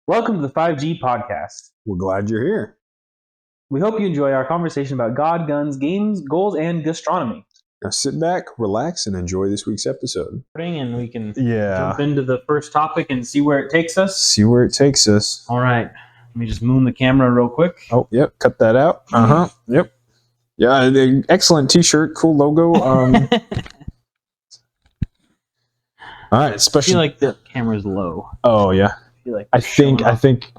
Welcome to the 5G podcast. We're glad you're here. We hope you enjoy our conversation about God, guns, games, goals, and gastronomy. Now sit back, relax, and enjoy this week's episode. And we can jump into the first topic and see where it takes us. See where it takes us. All right. Let me just moon the camera real quick. Oh, yep. Cut that out. Yep. Yeah, excellent t-shirt. Cool logo. All right. I Especially. feel like the camera's low. Oh, yeah. I think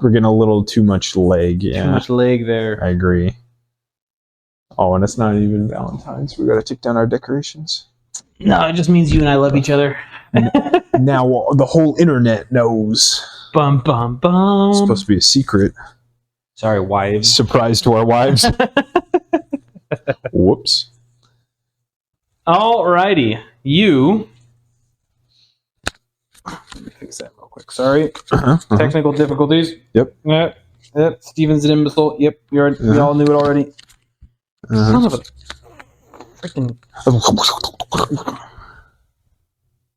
we're getting a little too much leg. Yeah. Too much leg there. I agree. Oh, and it's not even Valentine's. We got to take down our decorations. No, it just means you and I love each other. Now the whole internet knows. Bum, bum, bum. It's supposed to be a secret. Sorry, wives. Surprise to our wives. Whoops. Alrighty. You... Let me fix that real quick. Sorry. Technical difficulties. Yep. Yep. Steven's an imbecile. Yep. We all knew it already. Son of a freaking...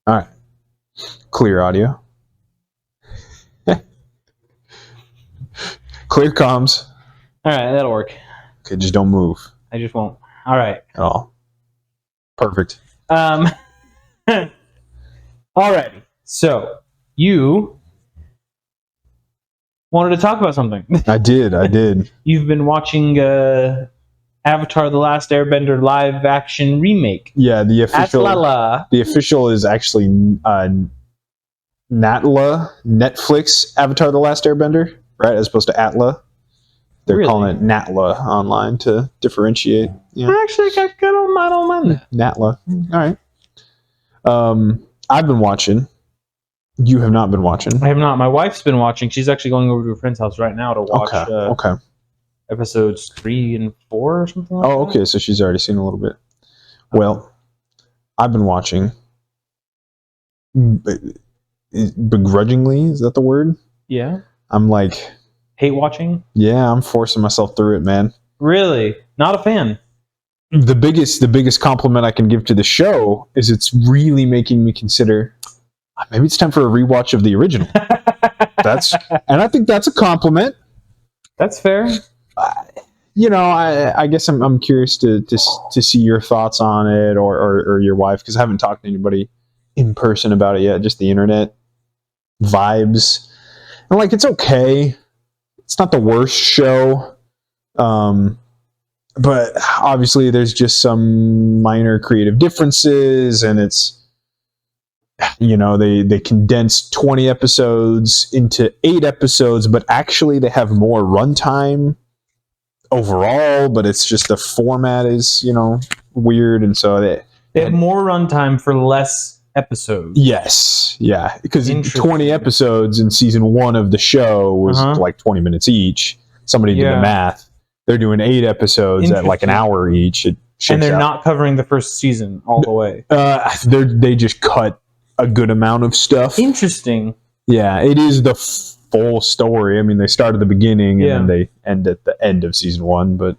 All right. Clear audio. Clear comms. All right, that'll work. Okay, just don't move I just won't. All right. at all. Perfect. Alrighty. So you wanted to talk about something. I did. You've been watching Avatar: The Last Airbender live action remake. Yeah, the official. NATLA. The official is actually NATLA, Netflix Avatar: The Last Airbender, right? As opposed to ATLA. They're Really? calling it NATLA online to differentiate. Yeah. Actually, I don't mind that. NATLA. All right. I've been watching. You have not been watching. I have not. My wife's been watching. She's actually going over to a friend's house right now to watch Okay. episodes 3 and 4 or something like that. Oh, okay. So she's already seen a little bit. Well, I've been watching. Begrudgingly, is that the word? Yeah. I'm like, Hate watching? yeah, I'm forcing myself through it, man. Really? Not a fan. The biggest compliment I can give to the show is it's really making me consider maybe it's time for a rewatch of the original. And I think that's a compliment. That's fair. I guess I'm curious to see your thoughts on it or your wife, because I haven't talked to anybody in person about it yet. Just the internet vibes, and like it's okay. It's not the worst show. But obviously there's just some minor creative differences, and it's, they condensed 20 episodes into 8 episodes, but actually they have more runtime overall, but it's just the format is, weird. And so they have more runtime for less episodes. Yes. Yeah. Because 20 episodes in season 1 of the show was like 20 minutes each. Somebody did the math. They're doing 8 episodes at like an hour each. And they're not covering the first season all the way. They just cut a good amount of stuff. Interesting. Yeah, it is the full story. I mean, they start at the beginning and then they end at the end of season 1, but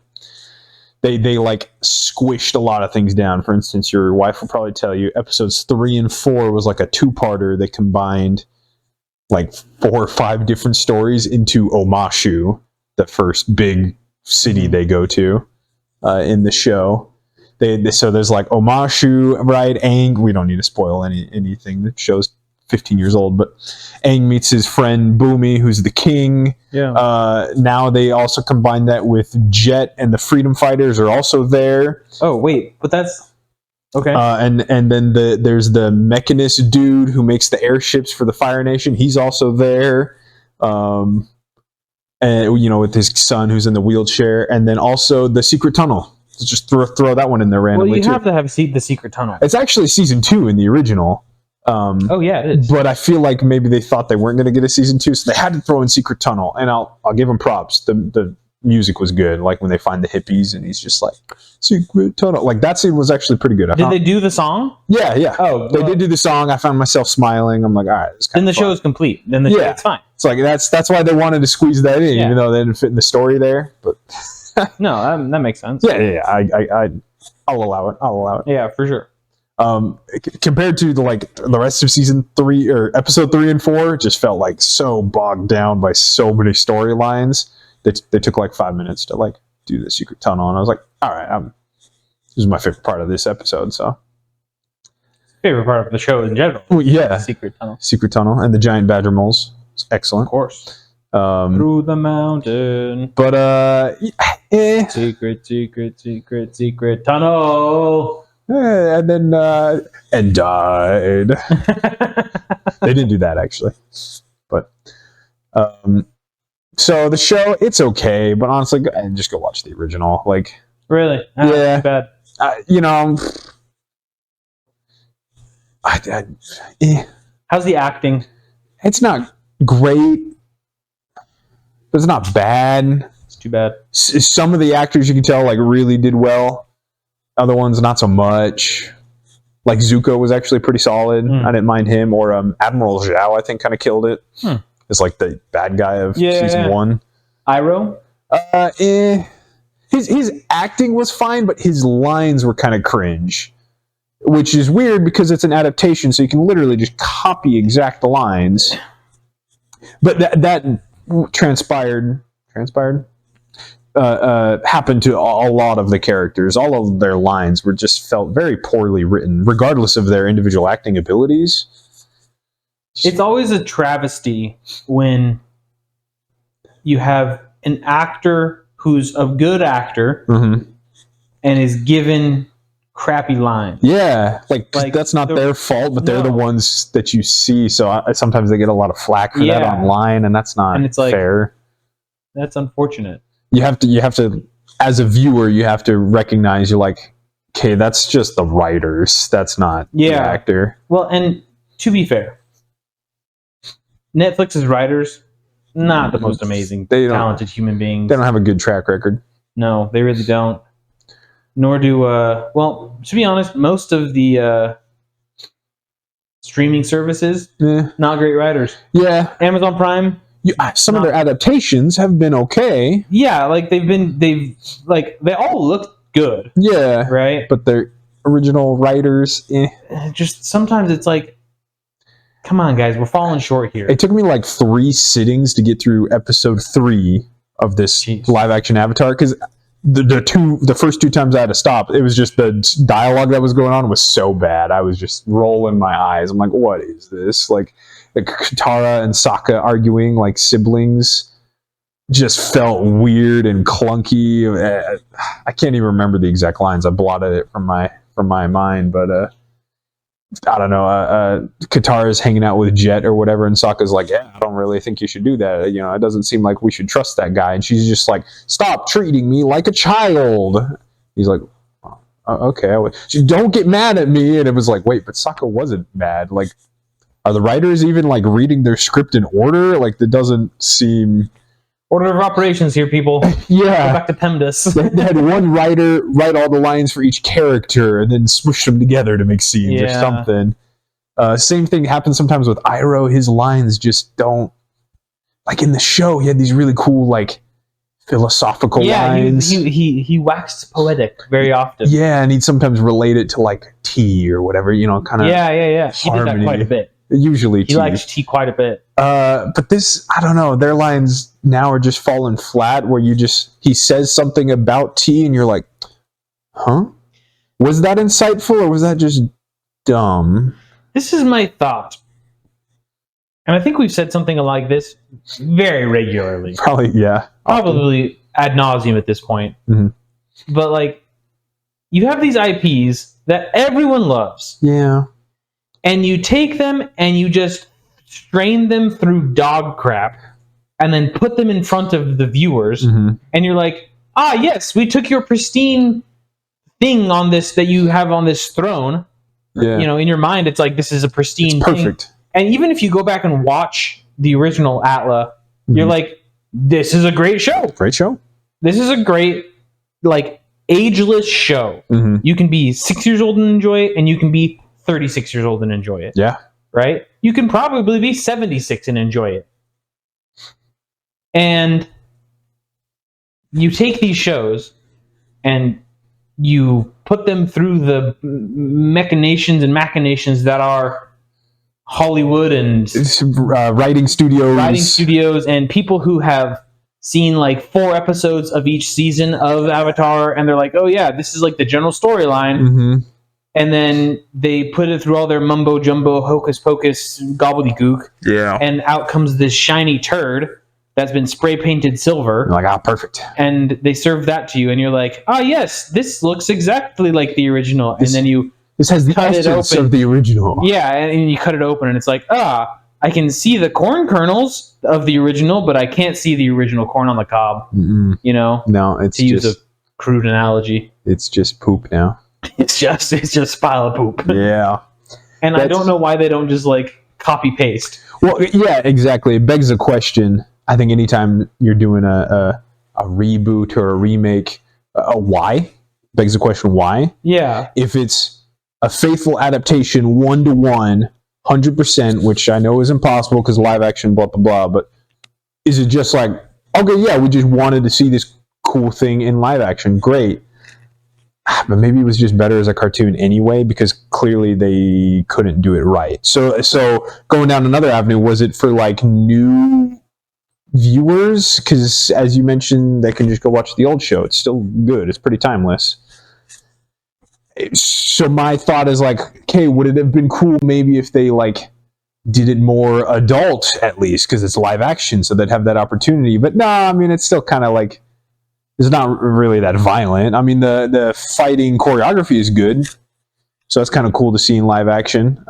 they like squished a lot of things down. For instance, your wife will probably tell you episodes 3 and 4 was like a 2-parter that combined like 4 or 5 different stories into Omashu, the first big city they go to in the show. So there's like Omashu, right? Aang. We don't need to spoil anything. The show's 15 years old, but Aang meets his friend Boomy, who's the king. Yeah. Now they also combine that with Jet, and the Freedom Fighters are also there. Oh wait, but that's okay. And then there's the Mechanist dude who makes the airships for the Fire Nation. He's also there. And with his son who's in the wheelchair, and then also the Secret Tunnel. Just throw that one in there randomly. Well, you have to have the Secret Tunnel. It's actually season 2 in the original. Oh yeah, it is. But I feel like maybe they thought they weren't going to get a season 2, so they had to throw in Secret Tunnel. And I'll give them props. The music was good. Like when they find the hippies, and he's just like Secret Tunnel. Like that scene was actually pretty good. Did they do the song? Yeah. Oh, they did do the song. I found myself smiling. I'm like, all right, it's kind then the show is complete. Then it's fine. It's like that's why they wanted to squeeze that in, even though they didn't fit in the story there. But no, that makes sense. Yeah. I'll allow it. Yeah, for sure. Compared to the rest of season 3 or episode 3 and 4, it just felt like so bogged down by so many storylines that they took like 5 minutes to like do the secret tunnel, and I was like, all right, this is my favorite part of this episode. So favorite part of the show in general. Well, yeah, secret tunnel, and the giant badger moles. It's excellent, of course. Through the mountain, but secret tunnel. And then and died. They didn't do that actually, but so the show, it's okay, but honestly, just go watch the original. Like, really, yeah, too bad. How's the acting? It's not great, but it's not bad. It's too bad. Some of the actors you can tell like really did well. Other ones, not so much. Like Zuko was actually pretty solid. I didn't mind him. Or Admiral Zhao, I think, kind of killed it. It's like the bad guy of season 1. Iroh? His acting was fine, but his lines were kind of cringe. Which is weird because it's an adaptation, so you can literally just copy exact lines. But that transpired happened to a lot of the characters. All of their lines were just felt very poorly written, regardless of their individual acting abilities. It's always a travesty when you have an actor who's a good actor and is given crappy lines. Yeah, like that's not their fault, but they're the ones that you see. So sometimes they get a lot of flack for that online, and that's not fair. That's unfortunate. You have to, as a viewer, you have to recognize, you're like, okay, that's just the writers. That's not the actor. Well, and to be fair, Netflix's writers, not the most amazing, talented human beings. They don't have a good track record. No, they really don't. Nor do, well, to be honest, most of the streaming services, not great writers. Yeah. Amazon Prime. Some of their adaptations have been okay. Yeah, like they all look good. Yeah. Right? But their original writers, just sometimes it's like, come on, guys, we're falling short here. It took me like 3 sittings to get through episode 3 of this live action Avatar, because the first 2 times I had to stop, it was just the dialogue that was going on was so bad. I was just rolling my eyes. I'm like, what is this? Like Katara and Sokka arguing like siblings just felt weird and clunky. I can't even remember the exact lines. I blotted it from my mind, but I don't know. Katara's hanging out with Jet or whatever, and Sokka's like, yeah, I don't really think you should do that. It doesn't seem like we should trust that guy. And she's just like, stop treating me like a child. He's like, oh, okay. She don't get mad at me. And it was like, wait, but Sokka wasn't mad. Like, are the writers even like reading their script in order? Like, that doesn't seem... Order of operations here, people. Yeah. Go back to PEMDAS. They had one writer write all the lines for each character and then smush them together to make scenes or something. Same thing happens sometimes with Iroh. His lines just don't... Like in the show, he had these really cool, like, philosophical lines. He waxed poetic very often. Yeah, and he'd sometimes relate it to, like, tea or whatever, kind of... Yeah. He did that quite a bit. Usually he likes tea quite a bit. But this, I don't know, their lines now are just falling flat, where he says something about tea and you're like, huh? Was that insightful or was that just dumb? This is my thought. And I think we've said something like this very regularly. Probably, yeah. Probably ad nauseum at this point. Mm-hmm. But like, you have these IPs that everyone loves. Yeah. And you take them and you just strain them through dog crap and then put them in front of the viewers. Mm-hmm. And you're like, yes, we took your pristine thing on this that you have on this throne. Yeah. In your mind, it's like, this is a pristine it's perfect thing. And even if you go back and watch the original NATLA, you're like, this is a great show. Great show. This is a great, like, ageless show. Mm-hmm. You can be 6 years old and enjoy it, and you can be 36 years old and enjoy it. Yeah. Right? You can probably be 76 and enjoy it. And you take these shows and you put them through the machinations that are Hollywood and writing studios and people who have seen like 4 episodes of each season of Avatar, and they're like, oh yeah, this is like the general storyline. Mm-hmm. And then they put it through all their mumbo jumbo, hocus pocus, gobbledygook. Yeah. And out comes this shiny turd that's been spray painted silver. You're like, perfect. And they serve that to you, and you're like, yes, this looks exactly like the original. And then this has the essence of the original. Yeah, and you cut it open, and it's like, I can see the corn kernels of the original, but I can't see the original corn on the cob. Mm-mm. You know? No, it's to use a crude analogy. It's just poop now. It's just a pile of poop. Yeah. And I don't know why they don't just like copy paste. Well, yeah, exactly. It begs a question. I think anytime you're doing a reboot or a remake, why? Begs the question, why? Yeah. If it's a faithful adaptation 1-to-1, 100%, which I know is impossible because live action, blah, blah, blah, but is it just like, okay, yeah, we just wanted to see this cool thing in live action, great. But maybe it was just better as a cartoon anyway, because clearly they couldn't do it right. So going down another avenue, was it for like new viewers? Because as you mentioned, they can just go watch the old show. It's still good. It's pretty timeless. So my thought is like, okay, would it have been cool maybe if they like did it more adult at least, because it's live action, so they'd have that opportunity. But no, I mean, it's still kind of like, it's not really that violent. I mean, the fighting choreography is good, so that's kind of cool to see in live action.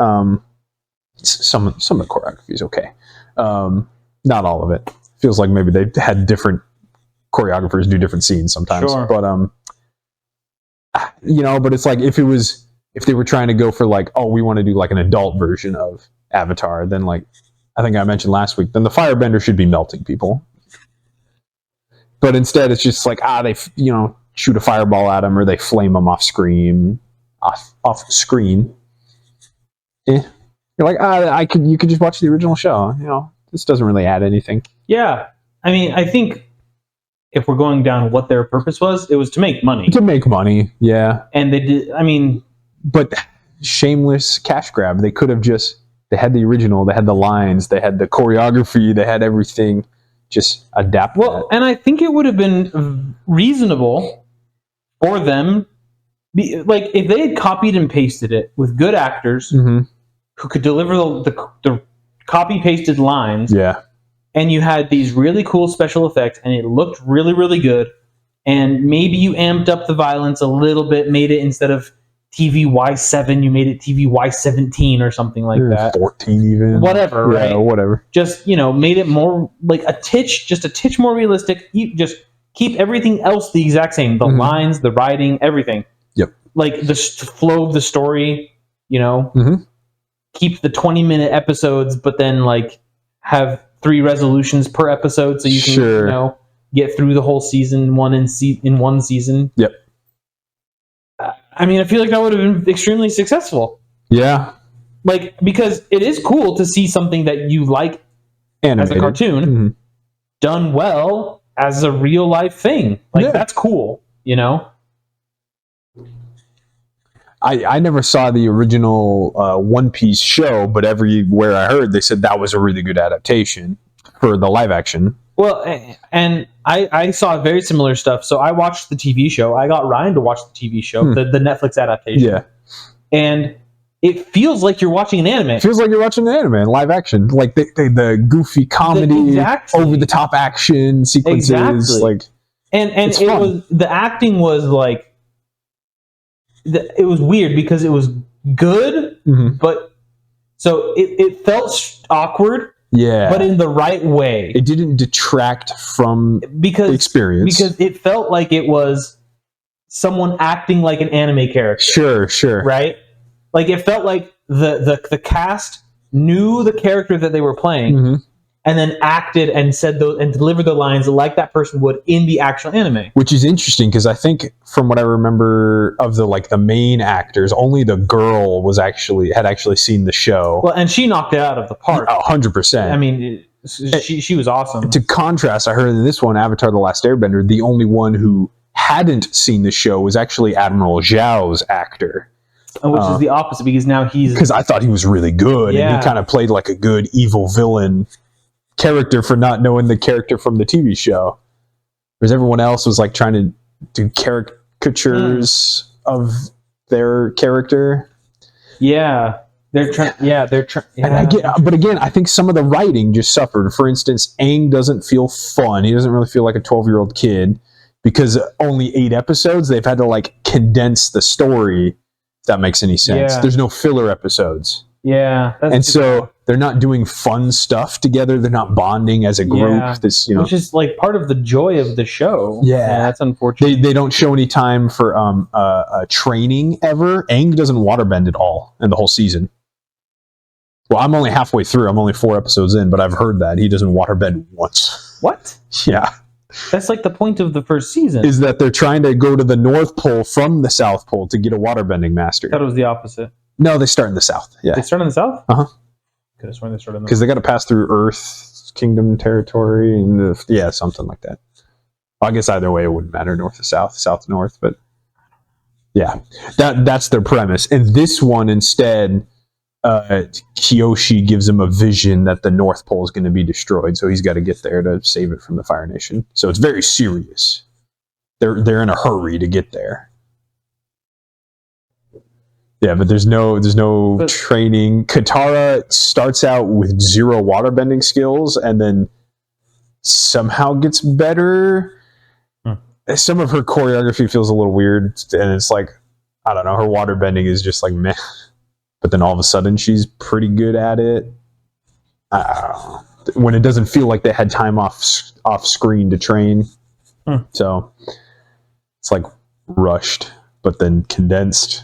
Some of the choreography is okay, not all of it. Feels like maybe they had different choreographers do different scenes sometimes. Sure. But but it's like if they were trying to go for like, oh, we want to do like an adult version of Avatar, then like I think I mentioned last week, then the firebender should be melting people. But instead, it's just like they shoot a fireball at them, or they flame them off screen. You're like, you could just watch the original show. This doesn't really add anything. Yeah, I mean, I think if we're going down what their purpose was, it was to make money. To make money, yeah. And they did. I mean, but shameless cash grab. They could have they had the original, they had the lines, they had the choreography, they had everything. Just adapt. Well, and I think it would have been reasonable for them, like if they had copied and pasted it with good actors who could deliver the copy pasted lines. Yeah. And you had these really cool special effects, and it looked really, really good. And maybe you amped up the violence a little bit, made it instead of TVY7, you made it TVY17 or something like that. 14 even. Whatever, right? Yeah, whatever. Just, made it more like a titch more realistic. You just keep everything else the exact same. The lines, the writing, everything. Yep. Like the flow of the story, keep the 20-minute episodes, but then like have 3 resolutions per episode so you can, get through the whole season in one season. Yep. I mean, I feel like that would have been extremely successful. Yeah. Like, because it is cool to see something that you like animated as a cartoon done well as a real life thing. Like, that's cool, I never saw the original One Piece show, but everywhere I heard, they said that was a really good adaptation for the live action. Well, and I saw very similar stuff. So I watched the TV show. I got Ryan to watch the TV show, the Netflix adaptation. Yeah. And it feels like you're watching an anime. It feels like you're watching an anime in live action. Like the goofy comedy, over-the-top action sequences. Exactly. Like, and it was, the acting was like, it was weird because it was good, but so it felt awkward. Yeah, but in the right way. It didn't detract from the experience. Because it felt like it was someone acting like an anime character. Sure. Right? Like it felt like the cast knew the character that they were playing and then acted and said those and delivered the lines like that person would in the actual anime. Which is interesting because I think from what I remember of the main actors, only the girl had actually seen the show. Well, and she knocked it out of the park. 100%. I mean, she was awesome. To contrast, I heard in this one, Avatar: The Last Airbender, the only one who hadn't seen the show was actually Admiral Zhao's actor. Which is the opposite, because now he's... Because I thought he was really good, and he kind of played like a good evil villain character for not knowing the character from the TV show. Whereas everyone else was like trying to do caricatures of their character. Yeah. They're trying. Yeah, they're trying. Yeah. But again, I think some of the writing just suffered. For instance, Aang doesn't feel fun. He doesn't really feel like a 12-year-old kid because only 8 episodes. They've had to like condense the story. If that makes any sense. There's no filler episodes. Yeah, and so they're not doing fun stuff together. They're not bonding as a group. Yeah. Which is like part of the joy of the show. Yeah, that's unfortunate. They don't show any time for training ever. Aang doesn't waterbend at all in the whole season. Well, I'm only halfway through. I'm only 4 episodes in, but I've heard that he doesn't waterbend once. What? Yeah. That's like the point of the first season. Is that they're trying to go to the North Pole from the South Pole to get a waterbending master. I thought it was the opposite. No, they start in the South. Yeah. They start in the South? Uh-huh. Could have sworn they started in the because they got to pass through Earth Kingdom territory and something like that. I guess either way it wouldn't matter, north to south, south to north, but yeah, that's their premise. And this one instead, Kyoshi gives him a vision that the North Pole is going to be destroyed, so he's got to get there to save it from the Fire Nation. So it's very serious. They're in a hurry to get there. Yeah, but there's no training. Katara starts out with 0 waterbending skills and then somehow gets better. Some of her choreography feels a little weird, and it's like, I don't know, her waterbending is just like meh. But then all of a sudden she's pretty good at it. I don't know. When it doesn't feel like they had time off screen to train. So it's like rushed, but then condensed.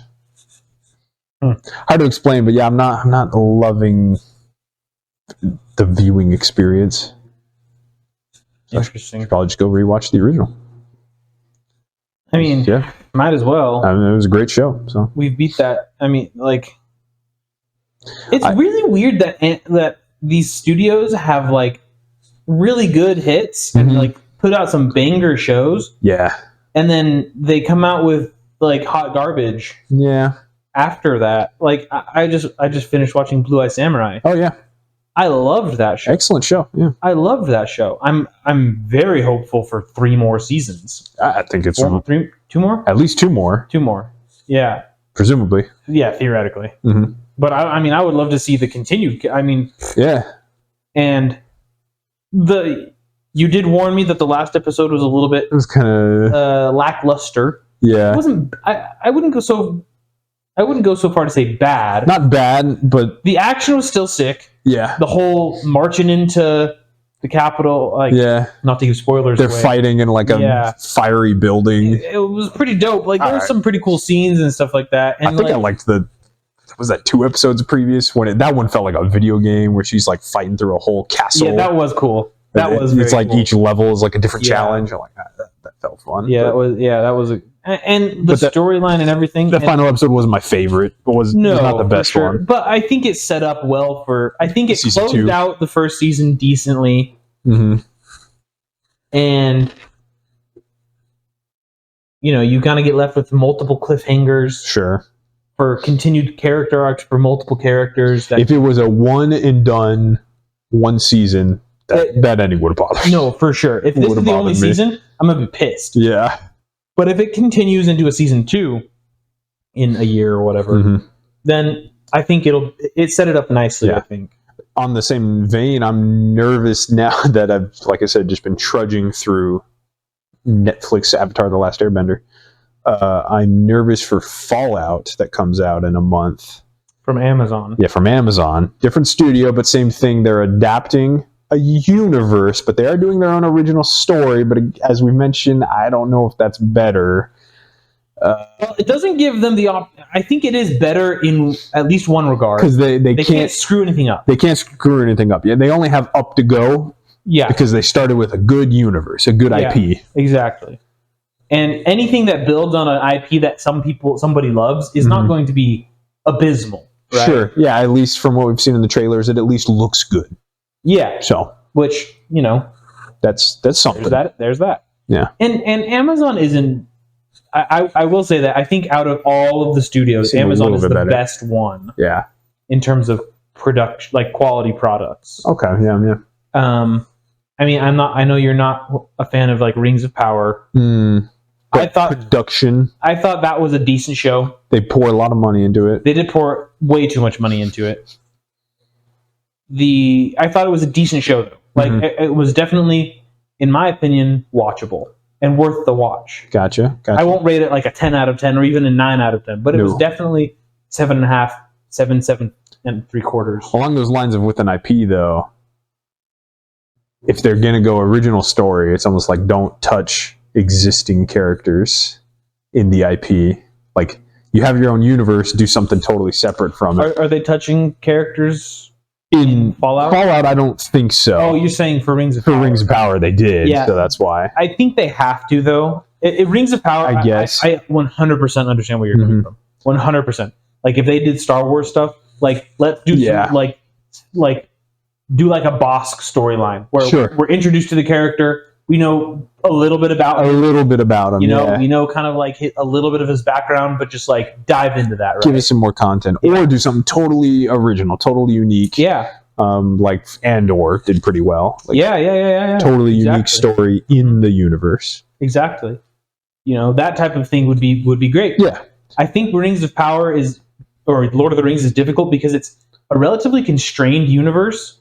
Hard to explain, but yeah, I'm not loving the viewing experience. Interesting. I should probably just go rewatch the original. I mean, yeah, might as well. I mean, it was a great show. So we beat that. I mean, like, it's really weird that these studios have like really good hits and like put out some banger shows. Yeah, and then they come out with like hot garbage. Yeah. After that, like I just finished watching Blue Eye Samurai. Oh yeah, I loved that show. Excellent show. Yeah, I loved that show. I'm very hopeful for 3 more seasons. I think it's 2 more. At least 2 more. 2 more. Yeah. Presumably. Yeah, theoretically. Mm-hmm. But I mean, I would love to see the continued. I mean. Yeah. And you did warn me that the last episode was a little bit. It was kind of lackluster. Yeah. It wasn't. I wouldn't go so. I wouldn't go so far to say bad. Not bad, but the action was still sick. Yeah. The whole marching into the Capitol, like, not to give spoilers. They're fighting in like a fiery building. It was pretty dope. Like there were some pretty cool scenes and stuff like that. And I think I liked was that 2 episodes previous when that one felt like a video game where she's like fighting through a whole castle. Yeah, that was cool. It's like cool. Each level is like a different challenge. I'm like, that felt fun. Yeah, that was and the storyline and everything. The final episode wasn't my favorite. It was not the best one. But I think it set up well for. I think it Season closed 2. out the first season decently. Mm-hmm. And you kind of get left with multiple cliffhangers. Sure. For continued character arcs for multiple characters. If it was a one and done 1 season, that ending would have bothered me. No, for sure. If this is the only season, I'm gonna be pissed. Yeah. But if it continues into a season 2 in a year or whatever, then I think it set it up nicely. I think. On the same vein, I'm nervous now that I've, like I said, just been trudging through Netflix Avatar: The Last Airbender. I'm nervous for Fallout that comes out in a month. From Amazon. Yeah, from Amazon. Different studio, but same thing. They're adapting a universe, but they are doing their own original story. But as we mentioned, I don't know if that's better. Well, it doesn't give them the I think it is better in at least one regard. Because they can't screw anything up. They can't screw anything up. Yeah, they only have up to go. Yeah. Because they started with a good universe, a good IP. Exactly. And anything that builds on an IP that somebody loves is not going to be abysmal. Right? Sure. Yeah, at least from what we've seen in the trailers, it at least looks good. Yeah. So, which, that's something. There's that. Yeah. And Amazon isn't. I will say that I think out of all of the studios, Amazon is the best one. Yeah. In terms of production, like quality products. Okay. Yeah. I mean, I know you're not a fan of like Rings of Power. I thought production. I thought that was a decent show. They pour a lot of money into it. They did pour way too much money into it. I thought it was a decent show though. Like it was definitely, in my opinion, watchable and worth the watch. Gotcha. I won't rate it like a 10 out of 10 or even a 9 out of 10, but it was definitely 7.5, 7 3/4. Along those lines of with an IP though, if they're gonna go original story, it's almost like don't touch existing characters in the IP. Like you have your own universe, do something totally separate from it. Are they touching characters in Fallout? Fallout, I don't think so. Oh, you're saying for Rings of Power? For Rings of Power, they did. Yeah, so that's why. I think they have to though. Rings of Power, I guess. I 100% understand where you're coming from. 100%. Like if they did Star Wars stuff, like let's do some, like do like a Bosk storyline where we're introduced to the character. We know a little bit about him. You know, we know kind of like a little bit of his background, but just like dive into that. Right? Give us some more content, or do something totally original, totally unique. Yeah. Like Andor did pretty well. Like, yeah. Totally unique story in the universe. Exactly. You know, that type of thing would be great. Yeah. I think Rings of Power or Lord of the Rings is difficult because it's a relatively constrained universe.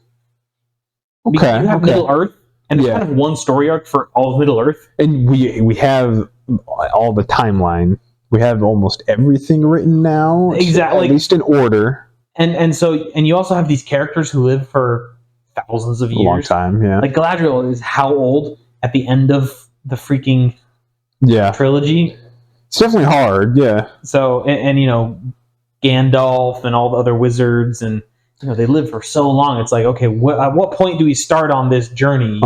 Okay. You have Middle Earth, and it's kind of one story arc for all of Middle Earth. And we have all the timeline. We have almost everything written now. Exactly. At least in order. And so you also have these characters who live for thousands of years. A long time, yeah. Like Galadriel is how old at the end of the freaking trilogy? It's definitely hard, yeah. So, and you know, Gandalf and all the other wizards, and you know, they live for so long. It's like, okay, at what point do we start on this journey?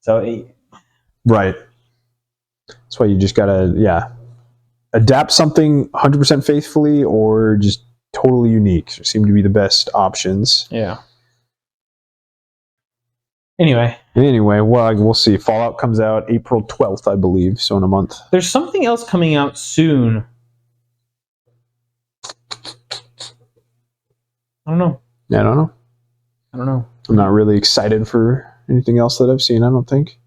So, right. That's why you just gotta, adapt something 100% faithfully, or just totally unique. There seem to be the best options. Yeah. Anyway, well, we'll see. Fallout comes out April 12th, I believe, so in a month. There's something else coming out soon. I don't know. Yeah, I don't know. I'm not really excited for anything else that I've seen, I don't think.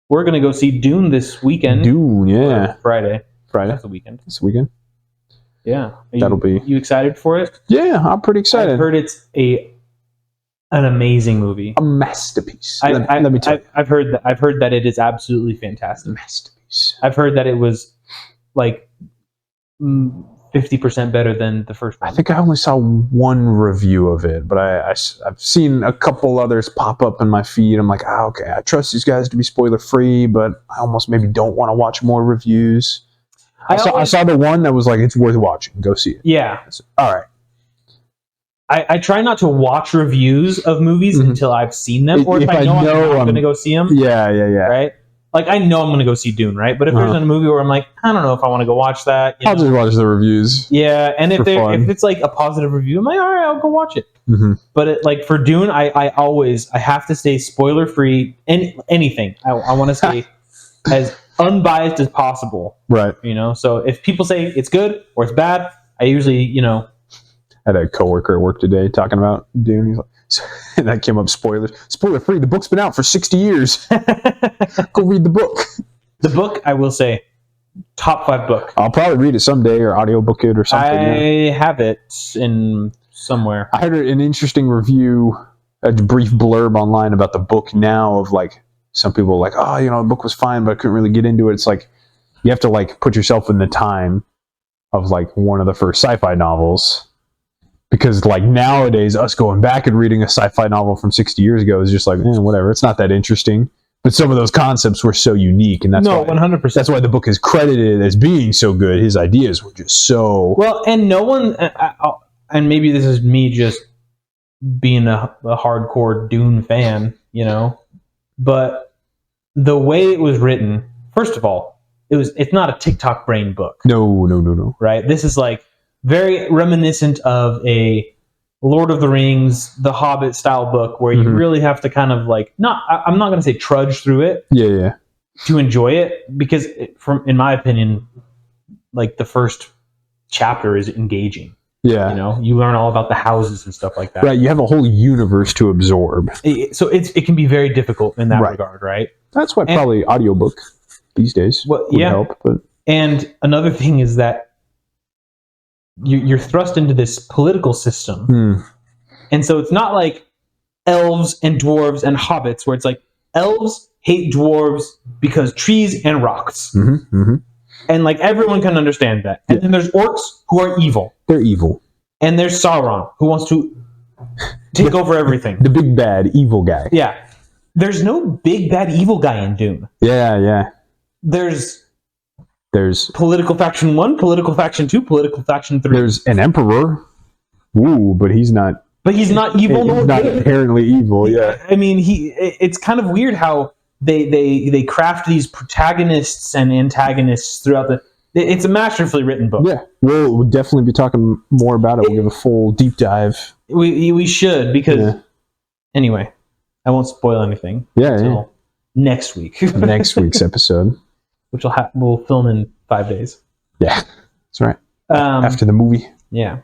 We're going to go see Dune this weekend. Dune, yeah. Friday. That's the weekend. This weekend? Yeah. You excited for it? Yeah, I'm pretty excited. I've heard it's an amazing movie. A masterpiece. Let me tell you. I've heard that it is absolutely fantastic. Masterpiece. I've heard that it was like 50% better than the first one. I think I only saw one review of it, but I've seen a couple others pop up in my feed. I'm like, okay, I trust these guys to be spoiler free, but I almost maybe don't want to watch more reviews. I saw the one that was like, it's worth watching. Go see it. Yeah. All right. I try not to watch reviews of movies until I've seen them, or if I know I'm going to go see them. Yeah. Right? Like, I know I'm going to go see Dune, right? But if there's a movie where I'm like, I don't know if I want to go watch that. I'll just watch the reviews. Yeah, and if it's like a positive review, I'm like, all right, I'll go watch it. But like for Dune, I have to stay spoiler free. Anything I want to stay as unbiased as possible. Right. You know, so if people say it's good or it's bad, I usually, I had a coworker at work today talking about Dune. He's like, and that came up spoiler free. The book's been out for 60 years. Go read the book. The book, I will say, top 5 book. I'll probably read it someday or audiobook it or something. I have it in somewhere. I heard an interesting review, a brief blurb online about the book now of like some people like, the book was fine, but I couldn't really get into it. It's like you have to like put yourself in the time of like one of the first sci-fi novels. Because like nowadays, us going back and reading a sci-fi novel from 60 years ago is just like, whatever. It's not that interesting. But some of those concepts were so unique, and that's 100%. That's why the book is credited as being so good. His ideas were just so well, and no one, and maybe this is me just being a hardcore Dune fan, but the way it was written, first of all, it's not a TikTok brain book. No. Right? This is like very reminiscent of a Lord of the Rings, The Hobbit style book where you really have to kind of like, I'm not going to say trudge through it. Yeah. to enjoy it, because in my opinion, like the first chapter is engaging. Yeah. You know, you learn all about the houses and stuff like that. Right. You have a whole universe to absorb. So it can be very difficult in that regard, right? That's why probably audiobook these days would help. But and another thing is that you're thrust into this political system. And so it's not like elves and dwarves and hobbits, where it's like elves hate dwarves because trees and rocks. And like everyone can understand that. And then there's orcs who are evil. They're evil. And there's Sauron who wants to take over everything. The big bad evil guy. Yeah. There's no big bad evil guy in Dune. Yeah. There's political faction 1, political faction 2, political faction 3. There's an emperor. Woo, but he's not. But he's not evil. He's not inherently evil. Yeah. I mean, it's kind of weird how they craft these protagonists and antagonists throughout the. It's a masterfully written book. Yeah, we'll definitely be talking more about it. We'll give a full deep dive. We should, because anyway, I won't spoil anything. Until next week. Next week's episode, which we'll film in 5 days. Yeah, that's right. After the movie. Yeah,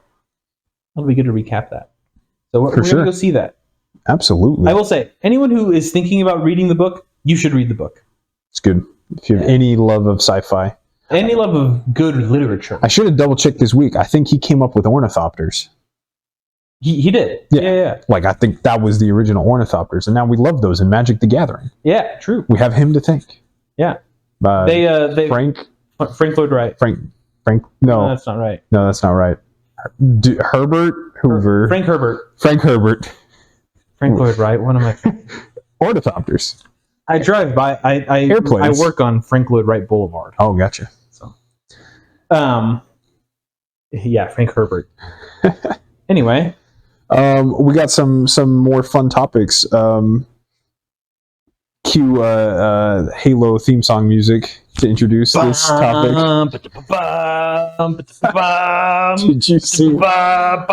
it'll be good to recap that. So we're gonna go see that. Absolutely. I will say, anyone who is thinking about reading the book, you should read the book. It's good. If you have any love of sci-fi. Any love of good literature. I should have double-checked this week. I think he came up with ornithopters. He did. Yeah. Like, I think that was the original ornithopters, and now we love those in Magic the Gathering. Yeah, true. We have him to thank. Yeah. Frank Lloyd Wright. Frank. No, that's not right. No, that's not right. Herbert Hoover. Frank Herbert. Frank Lloyd Wright. One of my ornithopters. I drive by. I work on Frank Lloyd Wright Boulevard. Oh, gotcha. So, yeah, Frank Herbert. Anyway, we got some more fun topics. Cue Halo theme song music to introduce this topic. Did you see? What's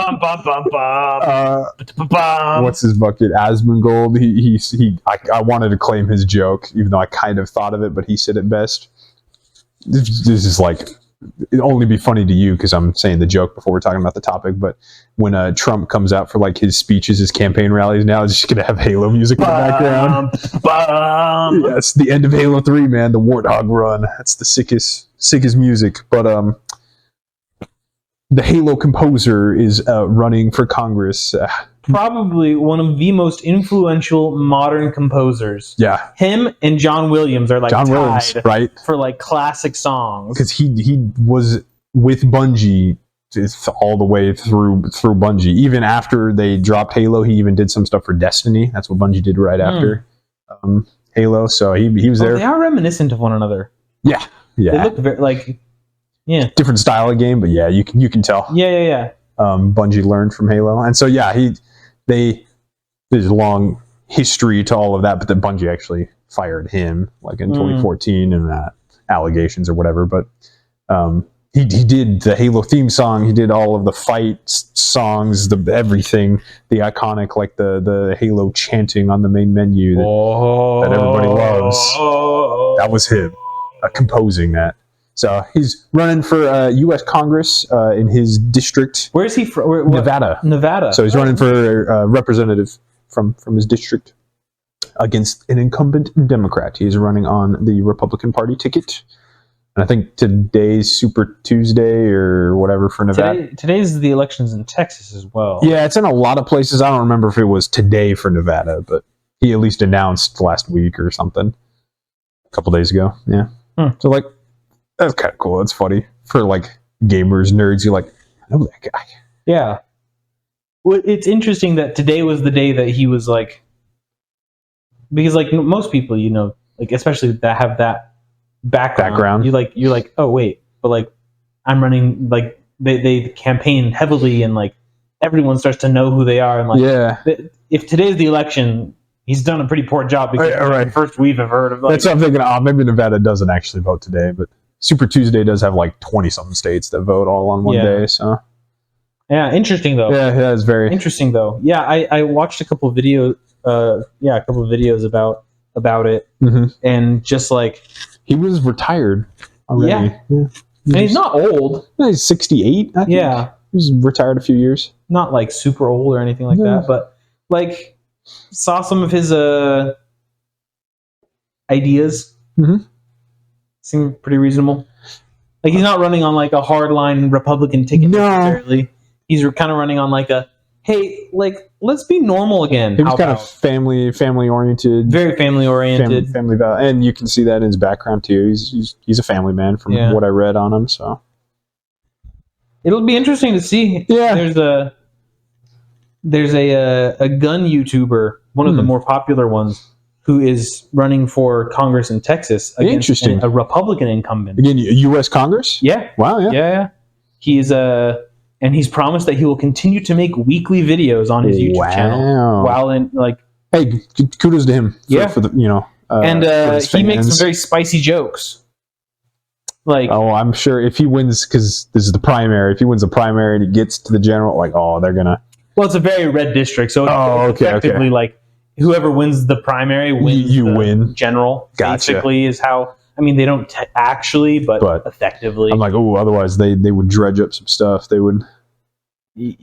his bucket? Asmongold. I wanted to claim his joke, even though I kind of thought of it, but he said it best. This is like, it'd only be funny to you because I'm saying the joke before we're talking about the topic, but when Trump comes out for like his speeches, his campaign rallies, now it's just gonna have Halo music in the background. Yes, the end of Halo 3, man, the Warthog run. That's the sickest music. But the Halo composer is running for Congress. Probably one of the most influential modern composers. Yeah, him and John Williams are like tied, right, for like classic songs. Because he was with Bungie all the way through Bungie. Even after they dropped Halo, he even did some stuff for Destiny. That's what Bungie did right after Halo. So he was there. They are reminiscent of one another. Yeah. They look very different style of game, but yeah, you can tell. Yeah. Bungie learned from Halo, and so yeah, there's a long history to all of that, but then Bungie actually fired him like in 2014 and allegations or whatever. But he did the Halo theme song. He did all of the fight songs, everything, the iconic like the Halo chanting on the main menu that everybody loves. That was him composing that. So he's running for U.S. Congress in his district. Where is he from? Nevada. So he's running for a representative from his district against an incumbent Democrat. He's running on the Republican Party ticket. And I think today's Super Tuesday or whatever for Nevada. Today's the elections in Texas as well. Yeah, it's in a lot of places. I don't remember if it was today for Nevada, but he at least announced last week or something. A couple days ago. Yeah. So like, that's kind of cool. It's funny for like gamers, nerds. You're like, I know that guy. Yeah. Well, it's interesting that today was the day that he was like, because like most people, you know, like especially that have that background. You're like, oh wait, but like I'm running, like they campaign heavily and like everyone starts to know who they are, and like if today's the election, he's done a pretty poor job because the first we've ever heard of. Like, that's what I'm thinking. Maybe Nevada doesn't actually vote today, but Super Tuesday does have like 20-something states that vote all on one day. So yeah, interesting though. Yeah, it's very interesting though. Yeah, I watched a couple of videos. A couple of videos about about it, and just like he was retired already. Yeah. And he's not old. He's 68. I think. Yeah, he was retired a few years. Not like super old or anything like that, but like saw some of his ideas. Seem pretty reasonable. Like he's not running on like a hardline Republican ticket necessarily. He's kind of running on like a, hey, like let's be normal again. He was kind of family oriented, very family oriented, family value, and you can see that in his background too. He's a family man from what I read on him. So it'll be interesting to see. Yeah, there's a gun YouTuber, one of the more popular ones, who is running for Congress in Texas against a Republican incumbent. Again, U.S. Congress? Yeah. Wow, yeah. He's and he's promised that he will continue to make weekly videos on his YouTube channel while in like. Hey, kudos to him. For the and he makes some very spicy jokes. Like, I'm sure if he wins, because this is the primary. If he wins the primary and he gets to the general, like, they're gonna. Well, it's a very red district, so it's effectively like whoever wins the primary wins. You win general. Gotcha. Basically, is how. I mean, they don't actually, but effectively. I'm like, otherwise they would dredge up some stuff. They would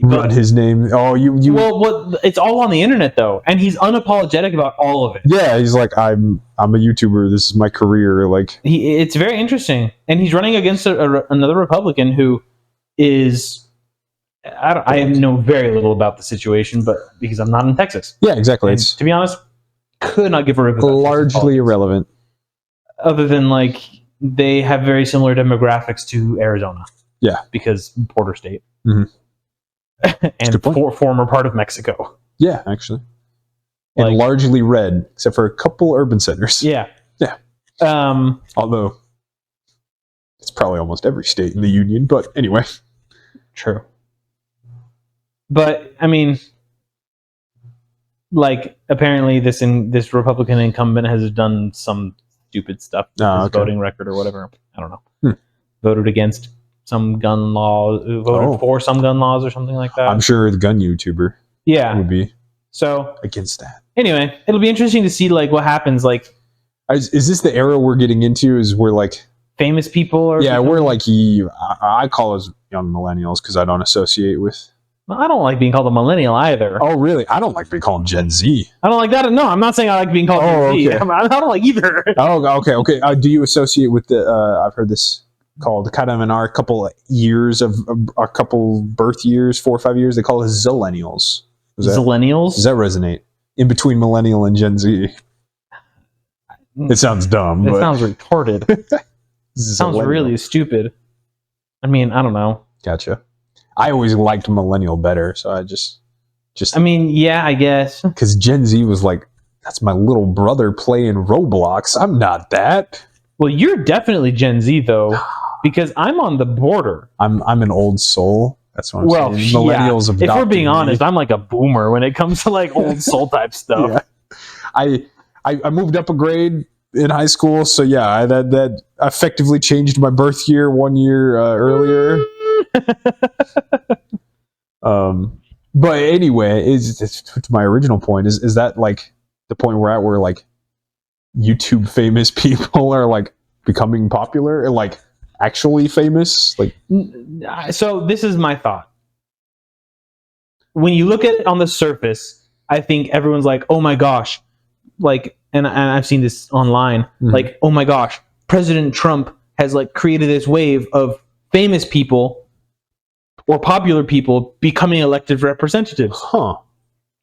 run his name. You. Well, it's all on the internet though, and he's unapologetic about all of it. Yeah, he's like, I'm a YouTuber. This is my career. Like, it's very interesting, and he's running against another Republican who is. I know very little about the situation, but because I'm not in Texas. Yeah, exactly. And to be honest, could not give a rip about largely irrelevant. Other than like they have very similar demographics to Arizona. Yeah, because border state. And former part of Mexico. Yeah, actually, and largely red, except for a couple urban centers. Yeah. Although it's probably almost every state in the union, but anyway. True. But I mean, like apparently this Republican incumbent has done some stupid stuff with his voting record or whatever. I don't know. Voted against some gun laws, voted for some gun laws or something like that. I'm sure the gun YouTuber would be against that. Anyway, it'll be interesting to see like what happens. Like, is this the era we're getting into? Is we're like famous people? Or we're like I call us young millennials because I don't associate with. Well, I don't like being called a millennial either. Oh, really? I don't like being called Gen Z. I don't like that. No, I'm not saying I like being called Gen Z. Okay. I don't like either. Okay. Do you associate with the? I've heard this called kind of in our couple years of our couple birth years, 4 or 5 years. They call us Zillennials. Zillennials? Does that resonate? In between millennial and Gen Z. It sounds dumb. It sounds retarded. It sounds really stupid. I mean, I don't know. Gotcha. I always liked millennial better, so I just. I mean, yeah, I guess. Because Gen Z was like, that's my little brother playing Roblox. I'm not that. Well, you're definitely Gen Z though, because I'm on the border. I'm an old soul. That's what I'm saying. Millennials if we're being honest, I'm like a boomer when it comes to like old soul type stuff. Yeah. I moved up a grade in high school, so yeah, that effectively changed my birth year 1 year earlier. But anyway, it's to my original point is that like the point we're at where like YouTube famous people are like becoming popular or like actually famous? Like, so this is my thought. When you look at it on the surface, I think everyone's like, oh my gosh, like, and I've seen this online, like, oh my gosh, President Trump has like created this wave of famous people or popular people becoming elected representatives.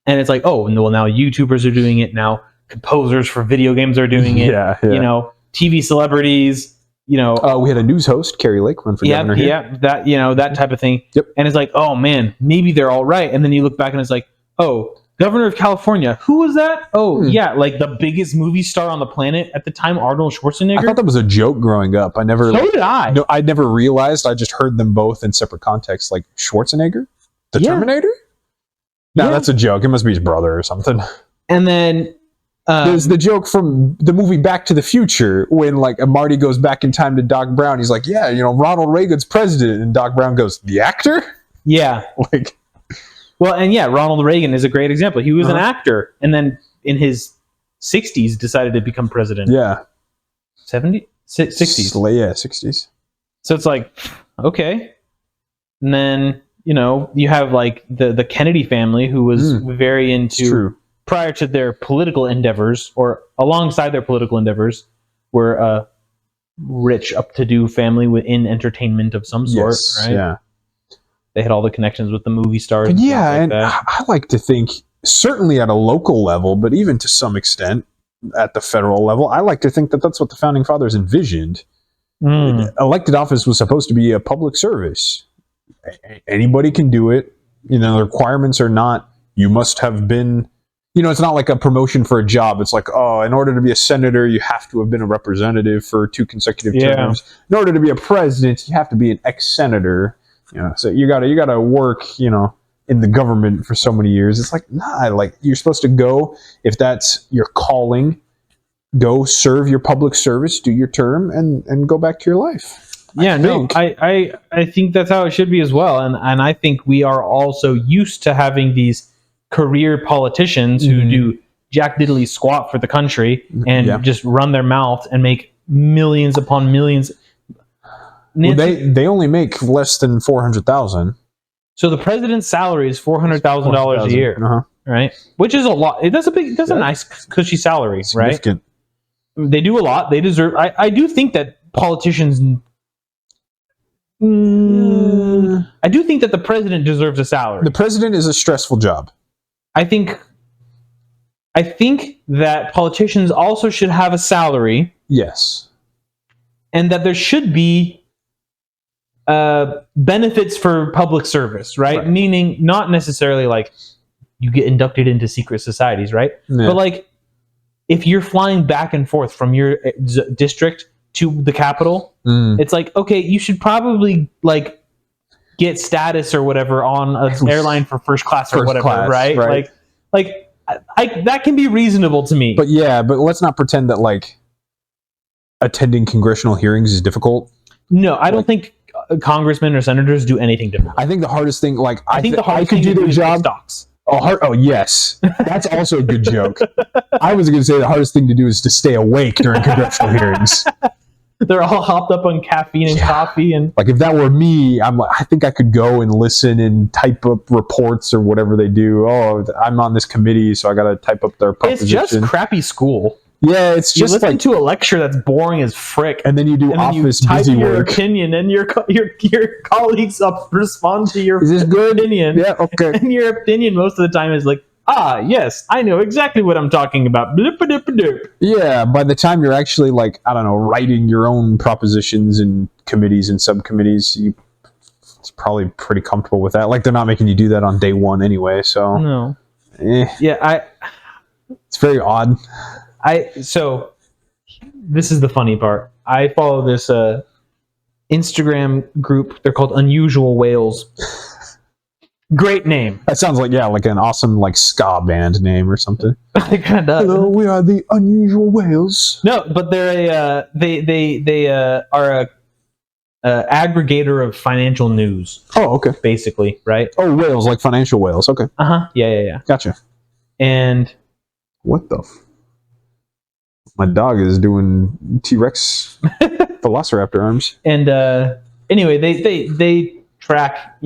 And it's like, oh, well, now YouTubers are doing it. Now composers for video games are doing it. Yeah. You know, TV celebrities, you know. We had a news host, Carrie Lake, run for governor here. Yeah, that, you know, that type of thing. Yep. And it's like, oh man, maybe they're all right. And then you look back and it's like, oh, Governor of California, who was that? Oh, yeah, like the biggest movie star on the planet at the time, Arnold Schwarzenegger. I thought that was a joke growing up. So did I. No, I never realized. I just heard them both in separate contexts. Like Schwarzenegger, the Terminator. No, that's a joke. It must be his brother or something. And then there's the joke from the movie Back to the Future when like Marty goes back in time to Doc Brown. He's like, yeah, you know, Ronald Reagan's president, and Doc Brown goes, the actor. Yeah, like. Well, and yeah, Ronald Reagan is a great example. He was an actor, and then in his 60s decided to become president. Yeah. 60s. Yeah, 60s. So it's like, okay. And then, you have like the Kennedy family, who was very into, prior to their political endeavors, or alongside their political endeavors, were a rich, up-to-do family within entertainment of some sort, right? Yeah. They had all the connections with the movie stars. But yeah, like and that. I like to think, certainly at a local level, but even to some extent at the federal level, I like to think that that's what the Founding Fathers envisioned. Elected office was supposed to be a public service. Anybody can do it. The requirements are not, you must have been, it's not like a promotion for a job. It's like, in order to be a senator, you have to have been a representative for 2 consecutive terms. In order to be a president, you have to be an ex-senator. So you gotta work, in the government for so many years. It's like, nah, like you're supposed to go, if that's your calling, go serve your public service, do your term, and go back to your life. I think that's how it should be as well. And I think we are also used to having these career politicians who do jack diddly squat for the country and just run their mouth and make millions upon millions. They only make less than $400,000. So the president's salary is $400,000 a year, right? Which is a lot. That's a nice cushy salary, significant. Right? They do a lot. They deserve. I do think that politicians. I do think that the president deserves a salary. The president is a stressful job. I think that politicians also should have a salary. Yes. And that there should be benefits for public service, right? Meaning not necessarily like you get inducted into secret societies, right? Yeah. But like if you're flying back and forth from your district to the Capitol, it's like, okay, you should probably like get status or whatever on an airline for first class or whatever, right? Like that can be reasonable to me. But let's not pretend that like attending congressional hearings is difficult. No, I don't think congressmen or senators do anything difficult. I think the hardest thing, like I think the hardest thing could do their job. Stocks. Oh, yes. That's also a good joke. I was going to say the hardest thing to do is to stay awake during congressional hearings. They're all hopped up on caffeine and coffee, and like if that were me, I think I could go and listen and type up reports or whatever they do. Oh, I'm on this committee, so I got to type up their proposition. It's just crappy school. Yeah, it's just you listen to a lecture that's boring as frick, and then you do office busy your work. Opinion, and your colleagues respond to your is this good? Opinion. Yeah, okay. And your opinion most of the time is like, yes, I know exactly what I'm talking about. Yeah, by the time you're actually like, I don't know, writing your own propositions in committees and subcommittees, it's probably pretty comfortable with that. Like they're not making you do that on day one anyway, so no. Yeah, it's very odd. So this is the funny part. I follow this Instagram group. They're called Unusual Whales. Great name. That sounds like an awesome like ska band name or something. It kind of does. Hello, we are the Unusual Whales. No, but they're they are a aggregator of financial news. Oh, okay. Basically, right? Oh, whales, like financial whales. Okay. Yeah. Gotcha. And what the? My dog is doing T-Rex Velociraptor arms. And anyway, they track,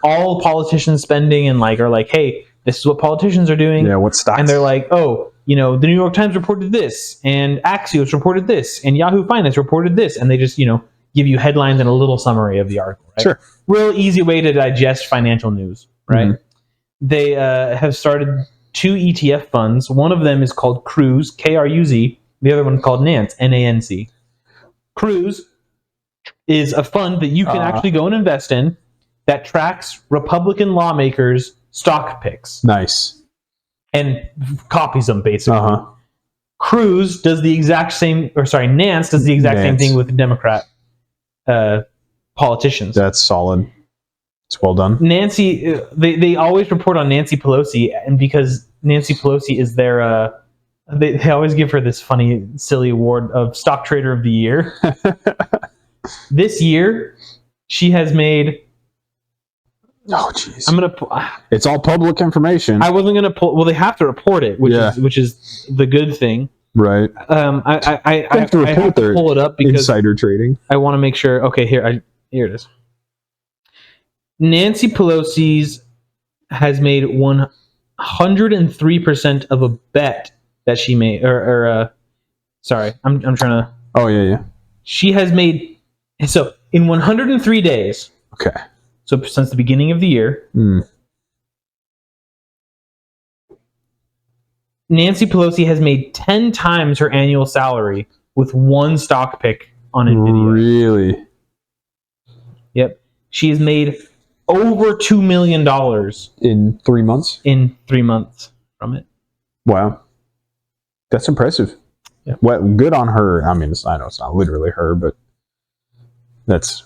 all politicians' spending and are like, hey, this is what politicians are doing. Yeah, what stocks? And they're like, oh, the New York Times reported this, and Axios reported this, and Yahoo Finance reported this, and they just, give you headlines and a little summary of the article. Right? Sure. Real easy way to digest financial news, right? Mm-hmm. They have started 2 ETF funds. One of them is called Cruz, Kruz. The other one called Nance, Nanc. Cruz is a fund that you can actually go and invest in that tracks Republican lawmakers' stock picks. Nice. And copies them, basically. Cruz does the exact same, Nance does the exact same thing with Democrat politicians. That's solid. It's well done. Nancy, they always report on Nancy Pelosi, and because Nancy Pelosi is their... They always give her this funny, silly award of Stock Trader of the Year. This year, she has made Oh, jeez. I'm gonna. It's all public information. I wasn't gonna pull. Well, they have to report it, which is the good thing. Right. I have to pull it up because insider trading. I want to make sure. Okay, here it is. Nancy Pelosi's has made 103% of a bet that she made. Sorry, I'm trying to. Oh yeah. She has made in 103 days. Okay. So since the beginning of the year, Nancy Pelosi has made 10 times her annual salary with one stock pick on NVIDIA. Really? Yep. She has made over $2 million in 3 months. In 3 months from it. Wow, that's impressive. Yeah. Well, good on her. I mean, I know it's not literally her, but that's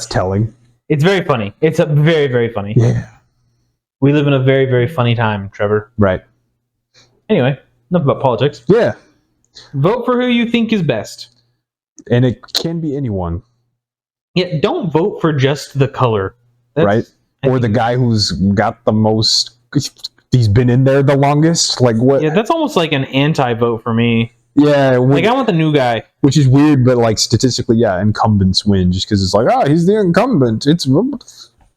telling. It's very funny. It's very, very funny. Yeah. We live in a very, very funny time, Trevor. Right. Anyway, enough about politics. Yeah. Vote for who you think is best. And it can be anyone. Yeah, don't vote for just the color. Right? Or the guy who's got the most... He's been in there the longest. Like what? Yeah, that's almost like an anti-vote for me. Yeah. Like, I want the new guy. Which is weird, but like statistically, yeah, incumbents win just because it's like, oh, he's the incumbent.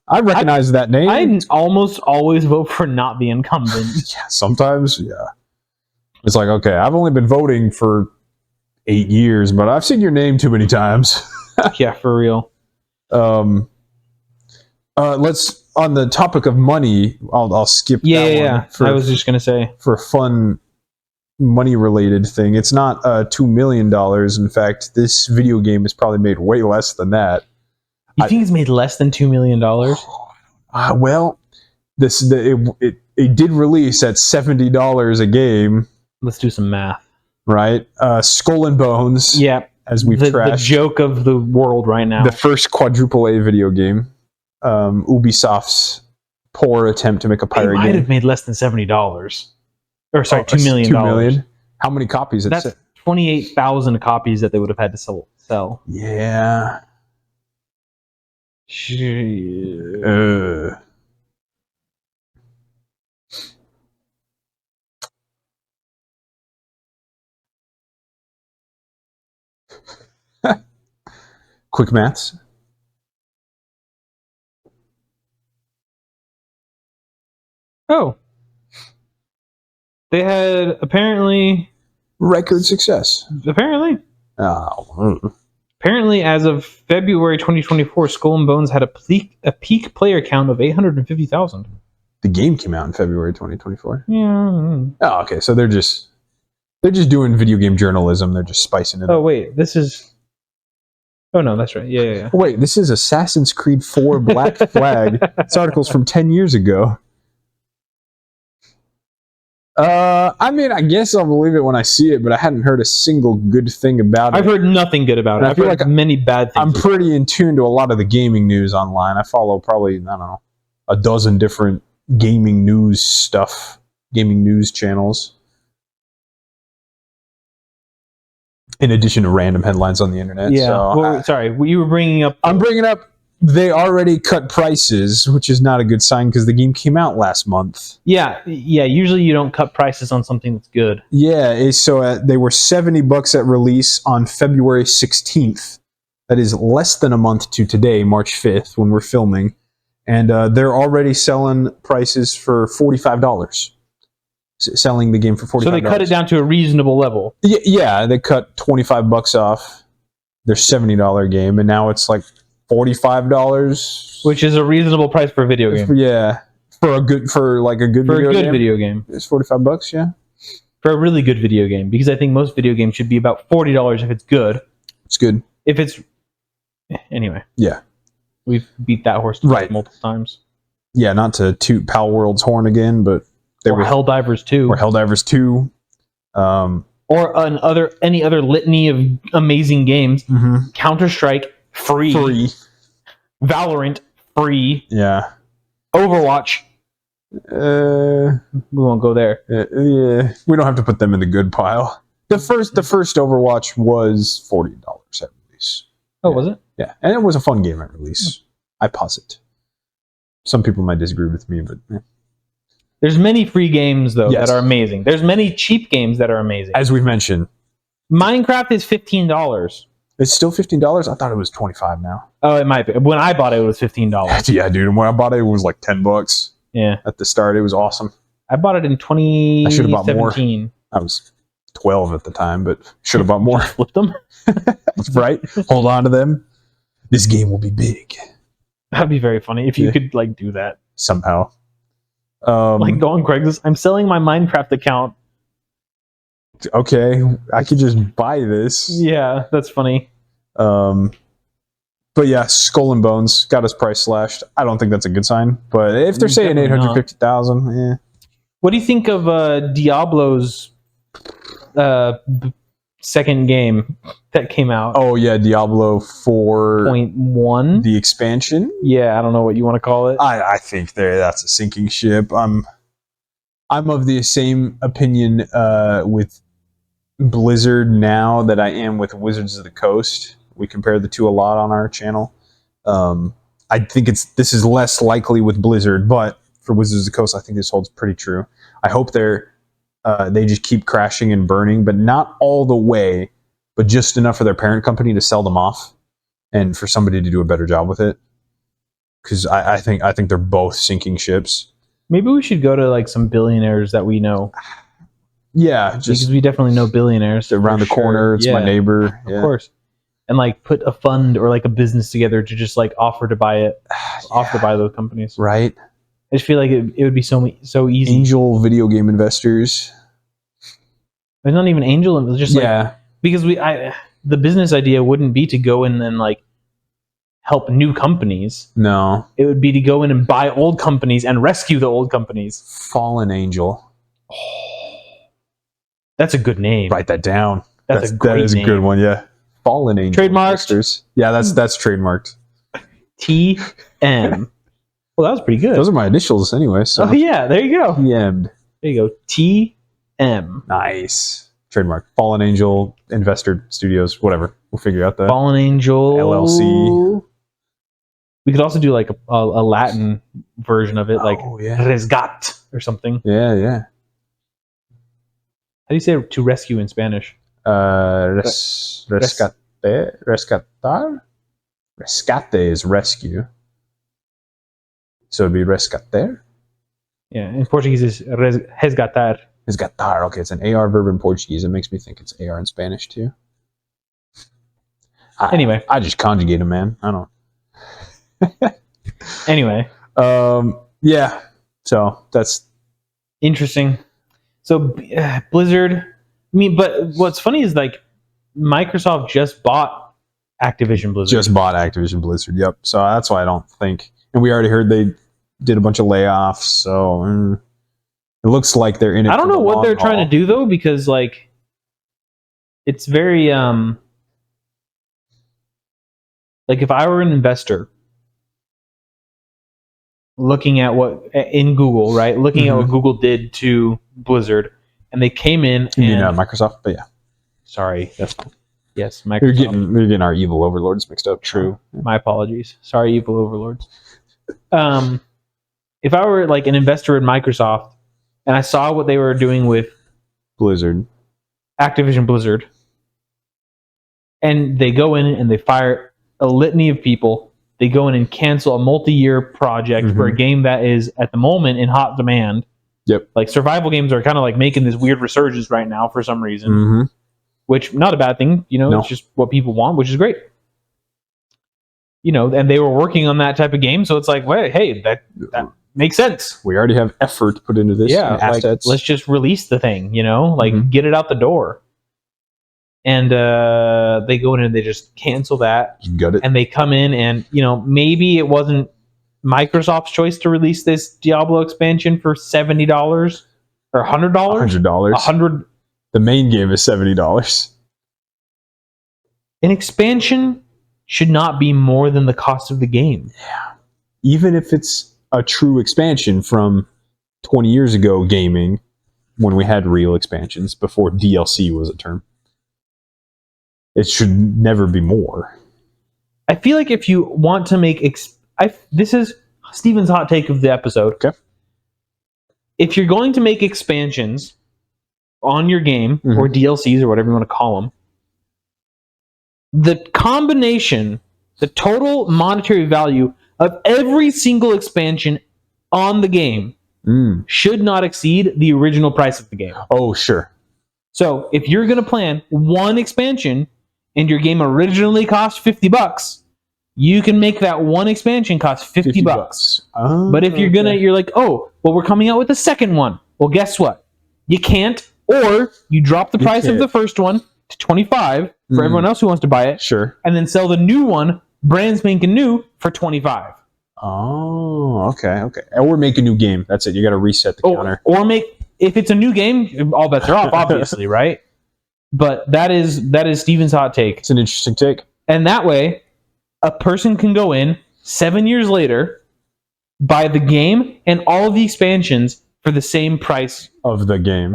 I recognize that name. I almost always vote for not the incumbent. Yeah, sometimes, yeah. It's like, okay, I've only been voting for 8 years, but I've seen your name too many times. Yeah, for real. Let's, on the topic of money, I'll skip that one. Yeah. I was just gonna say, for a fun money-related thing, it's not $2 million. In fact, this video game has probably made way less than that. You think it's made less than $2 million? Well, it did release at $70 a game. Let's do some math. Right? Skull and Bones. Yeah. As we've trashed. The joke of the world right now. The first quadruple A video game. Ubisoft's poor attempt to make a pirate game. It might have made less than $70. Or sorry, $2 million. $2 million. How many copies? That's 28,000 copies that they would have had to sell. Yeah. Quick maths. Oh. They had apparently... Record success. Apparently. Oh. Apparently, as of February 2024, Skull and Bones had a peak player count of 850,000. The game came out in February 2024. Yeah. Oh, okay. So they're just doing video game journalism. They're just spicing it. Oh wait, this is. Oh no, that's right. Yeah. Oh, wait, this is Assassin's Creed 4 Black Flag. This article's from 10 years ago. I mean, I guess I'll believe it when I see it, but I hadn't heard a single good thing about it. I've heard nothing good about it. I feel heard like many bad things. I'm pretty in tune to a lot of the gaming news online. I follow probably, I don't know, a dozen different gaming news channels. In addition to random headlines on the internet. Yeah. So sorry, you were bringing up... I'm bringing up they already cut prices, which is not a good sign because the game came out last month. Yeah. Usually you don't cut prices on something that's good. Yeah, so they were $70 at release on February 16th. That is less than a month to today, March 5th, when we're filming. And they're already selling prices for $45. Selling the game for $45. So they cut it down to a reasonable level. Yeah, they cut $25 off their $70 game, and now it's like $45, which is a reasonable price for a video game. Yeah, for a good video game. It's $45. Yeah, for a really good video game, because I think most video games should be about $40 if it's good. It's good. If it's anyway. Yeah, we've beat that horse multiple times. Yeah, not to toot Pal World's horn again, but they were Helldivers 2. Or Helldivers 2. Or any other litany of amazing games. Mm-hmm. Counter-Strike free. Valorant free. Yeah. Overwatch. We won't go there. Yeah, we don't have to put them in the good pile. The first Overwatch was $40 at release. Oh, was it? Yeah, and it was a fun game at release. I posit. Some people might disagree with me, but There's many free games though Yes. that are amazing. There's many cheap games that are amazing. as we've mentioned, Minecraft is $15. it's still $15. I thought it was $25 now. Oh, it might be. When I bought it, it was $15. Yeah, dude. And when I bought it, it was like $10 Yeah, at the start. It was awesome. I bought it in 2017. I should have bought more. I was 12 at the time, but should have bought more. Flip them. Right? Hold on to them. This game will be big That'd be very funny if you could like do that. somehow. Like go on Craigslist. I'm selling my Minecraft account. Okay, I could just buy this. Yeah, that's funny. But yeah, Skull and Bones got his price slashed. I don't think that's a good sign. But if they're saying Definitely not. 850,000, What do you think of Diablo's second game that came out? Oh yeah, Diablo 4 .1? the expansion. Yeah, I don't know what you want to call it. I think that's a sinking ship. I'm of the same opinion with Blizzard now that I am with Wizards of the Coast. We compare the two a lot on our channel. I think this is less likely with Blizzard, but for Wizards of the Coast, I think this holds pretty true. I hope they just keep crashing and burning, but not all the way, but just enough for their parent company to sell them off, and for somebody to do a better job with it. Because I think they're both sinking ships. Maybe we should go to like some billionaires that we know. Yeah, Because just we definitely know billionaires around the corner. It's my neighbor. Of course. And like put a fund or like a business together to just like offer to buy it, offer to buy those companies. Right. I just feel like it would be so easy. Angel video game investors. It's not even angel. It was just like, because the business idea wouldn't be to go in and like help new companies. No. It would be to go in and buy old companies and rescue the old companies. Fallen Angel. That's a good name. Write that down. That's a great That is name. a good one. Yeah. Fallen Angel. Trademarked. Investors. Yeah, that's trademarked. TM. Well, that was pretty good. Those are my initials anyway. So. Oh yeah, there you go. TM'd. There you go. TM. Nice. Trademark. Fallen Angel Investor Studios. Whatever. We'll figure out that. Fallen Angel LLC. We could also do like a Latin version of it, like resgat or something. Yeah. How do you say to rescue in Spanish? Rescatar? Rescate is rescue. So it'd be rescater? Yeah, in Portuguese is resgatar. Resgatar. Okay, it's an AR verb in Portuguese. It makes me think it's AR in Spanish too. Anyway. I just conjugate them, man. I don't. Anyway. Yeah. So that's interesting. So Blizzard, but what's funny is like Microsoft just bought Activision Blizzard. Yep. So that's why I don't think, and we already heard they did a bunch of layoffs. So it looks like they're in it. I don't know what they're trying to do though, because like it's very like if I were an investor looking at what in Google, right? Looking at what Google did to Blizzard, and they came in and Microsoft, but yeah. Sorry, yes, Microsoft. You're getting our evil overlords mixed up. True. My apologies. Sorry, evil overlords. If I were like an investor in Microsoft and I saw what they were doing with Activision Blizzard, and they go in and they fire a litany of people. They go in and cancel a multi-year project for a game that is, at the moment, in hot demand. Yep. Like, survival games are kind of like making this weird resurgence right now for some reason. Which, not a bad thing. It's just what people want, which is great. And they were working on that type of game, so it's like, well, hey, that makes sense. We already have effort put into this. Yeah, and assets. Let's just release the thing, get it out the door. And they go in and they just cancel that. Got it. And they come in and, maybe it wasn't Microsoft's choice to release this Diablo expansion for $70 or $100. $100. The main game is $70. An expansion should not be more than the cost of the game. Yeah. Even if it's a true expansion from 20 years ago gaming, when we had real expansions before DLC was a term. It should never be more. I feel like if you want to make... this is Steven's hot take of the episode. Okay. If you're going to make expansions on your game, or DLCs, or whatever you want to call them, the combination, the total monetary value of every single expansion on the game should not exceed the original price of the game. Oh, sure. So if you're going to plan one expansion and your game originally cost $50, you can make that one expansion cost $50. Oh, but if you're like, oh, well, we're coming out with a second one. Well, guess what? You can't, or you drop the price of the first one to $25 for everyone else who wants to buy it. Sure. And then sell the new one, brand spanking new, for $25. Oh, okay. Or make a new game. That's it. You got to reset the counter. Or if it's a new game, all bets are off, obviously, right? But that is Steven's hot take. It's an interesting take. And that way, a person can go in 7 years later, buy the game and all of the expansions for the same price of the game.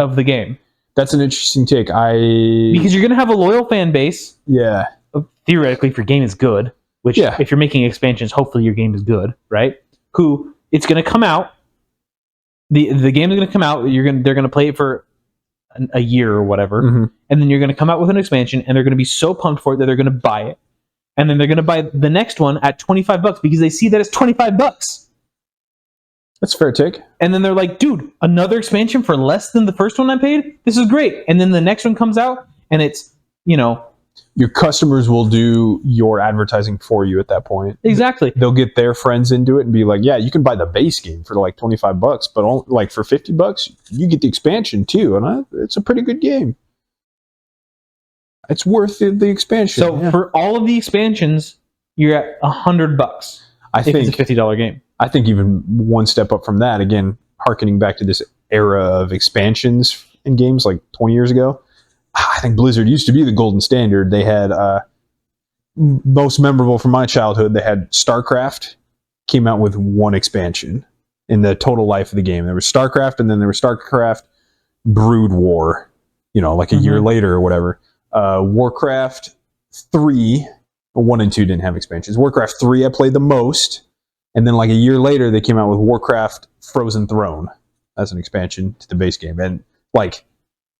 That's an interesting take. Because you're going to have a loyal fan base. Yeah. Theoretically, if your game is good. Which, if you're making expansions, hopefully your game is good, right? It's going to come out. The game is going to come out. They're going to play it for a year or whatever, and then you're going to come out with an expansion, and they're going to be so pumped for it that they're going to buy it, and then they're going to buy the next one at $25 because they see that it's $25. That's a fair take. And then they're like, dude, another expansion for less than the first one I paid? This is great. And then the next one comes out, and it's your customers will do your advertising for you at that point. Exactly. They'll get their friends into it and be like, yeah, you can buy the base game for like $25, but like for $50, you get the expansion too. And it's a pretty good game. It's worth the expansion. So for all of the expansions, you're at $100. I think it's a $50 game. I think even one step up from that, again, hearkening back to this era of expansions in games like 20 years ago, I think Blizzard used to be the golden standard. They had, most memorable from my childhood, they had StarCraft, came out with one expansion in the total life of the game. There was StarCraft, and then there was StarCraft Brood War, like a year later or whatever. Warcraft 3, 1 and 2 didn't have expansions. Warcraft 3 I played the most, and then like a year later they came out with Warcraft Frozen Throne as an expansion to the base game. And like,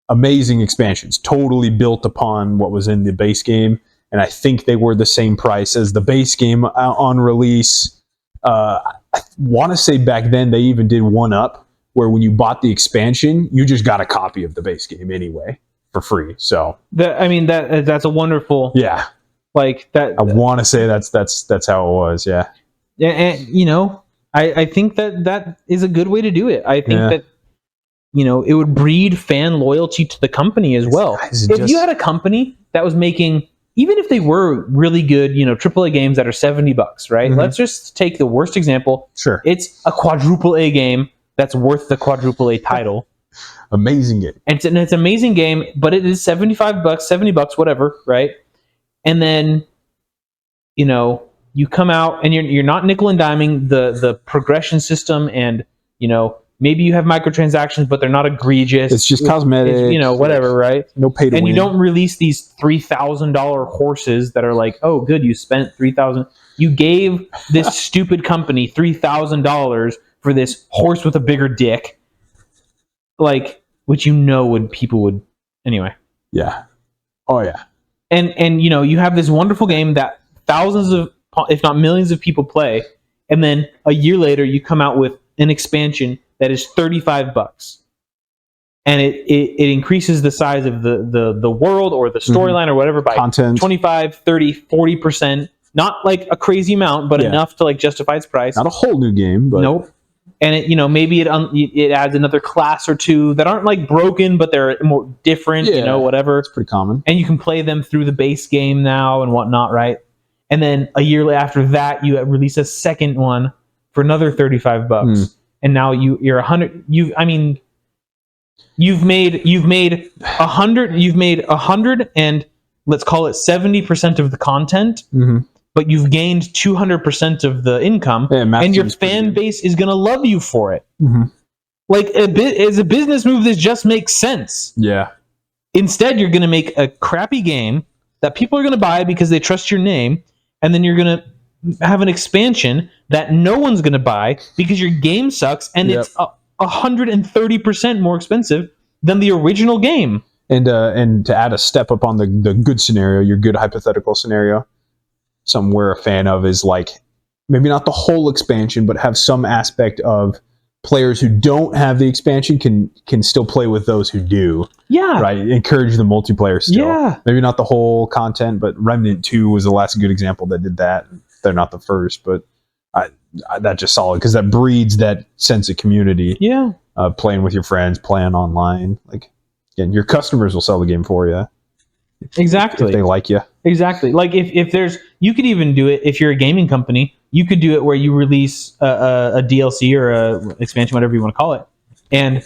amazing expansions, totally built upon what was in the base game, and I think they were the same price as the base game on release. I want to say back then they even did one up, where when you bought the expansion, you just got a copy of the base game anyway for free. So that's a wonderful like that. I want to say that's how it was. Yeah, and I think that is a good way to do it. I think that. It would breed fan loyalty to the company as well. If you had a company that was making, even if they were really good, AAA games that are $70, right? Let's just take the worst example. Sure. It's a quadruple A game that's worth the quadruple A title. Amazing game. And it's an amazing game, but it is $75, $70, whatever, right? And then, you come out and you're not nickel and diming the progression system, and, maybe you have microtransactions, but they're not egregious. It's just cosmetic. Whatever, right? No pay to win. And you don't release these $3,000 horses that are like, oh, good, you spent $3,000. You gave this stupid company $3,000 for this horse with a bigger dick, like, which people would anyway. Yeah. Oh yeah. And you have this wonderful game that thousands of, if not millions of people play, and then a year later you come out with an expansion that is $35, and it increases the size of the world or the storyline or whatever by content. 25, 30, 40%. Not like a crazy amount, but enough to like justify its price. Not a whole new game, but nope. And maybe it adds another class or two that aren't like broken, but they're more different. Whatever. It's pretty common. And you can play them through the base game now and whatnot, right? And then a year after that, you release a second one for another $35. And now you're 100. You've made 100 and let's call it 70% of the content, but you've gained 200% of the income, and your fan base is gonna love you for it. Like as a business move, this just makes sense. Yeah. Instead, you're gonna make a crappy game that people are gonna buy because they trust your name, and then you're gonna have an expansion that no one's going to buy because your game sucks and it's 130% more expensive than the original game. And to add a step up on the good scenario, your good hypothetical scenario, something we're a fan of is like maybe not the whole expansion, but have some aspect of players who don't have the expansion can still play with those who do. Yeah. Right. Encourage the multiplayer still. Yeah. Maybe not the whole content, but Remnant 2 was the last good example that did that. They're not the first, but that's just solid because that breeds that sense of community. Yeah. Playing with your friends, playing online. Like, again, your customers will sell the game for you. Exactly. If they like you. Exactly. Like if there's, you could even do it if you're a gaming company. You could do it where you release a DLC or a expansion, whatever you want to call it, and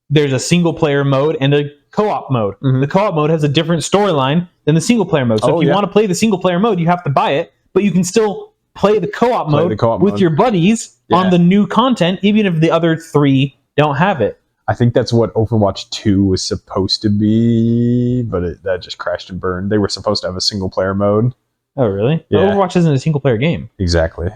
there's a single player mode and a co-op mode. Mm-hmm. The co-op mode has a different storyline than the single player mode. So if you want to play the single player mode, you have to buy it, but you can still play the co-op mode with your buddies on the new content, even if the other 3 don't have it. I think that's what Overwatch 2 was supposed to be, but that just crashed and burned. They were supposed to have a single player mode. Oh, really? Yeah. Overwatch isn't a single player game. Exactly.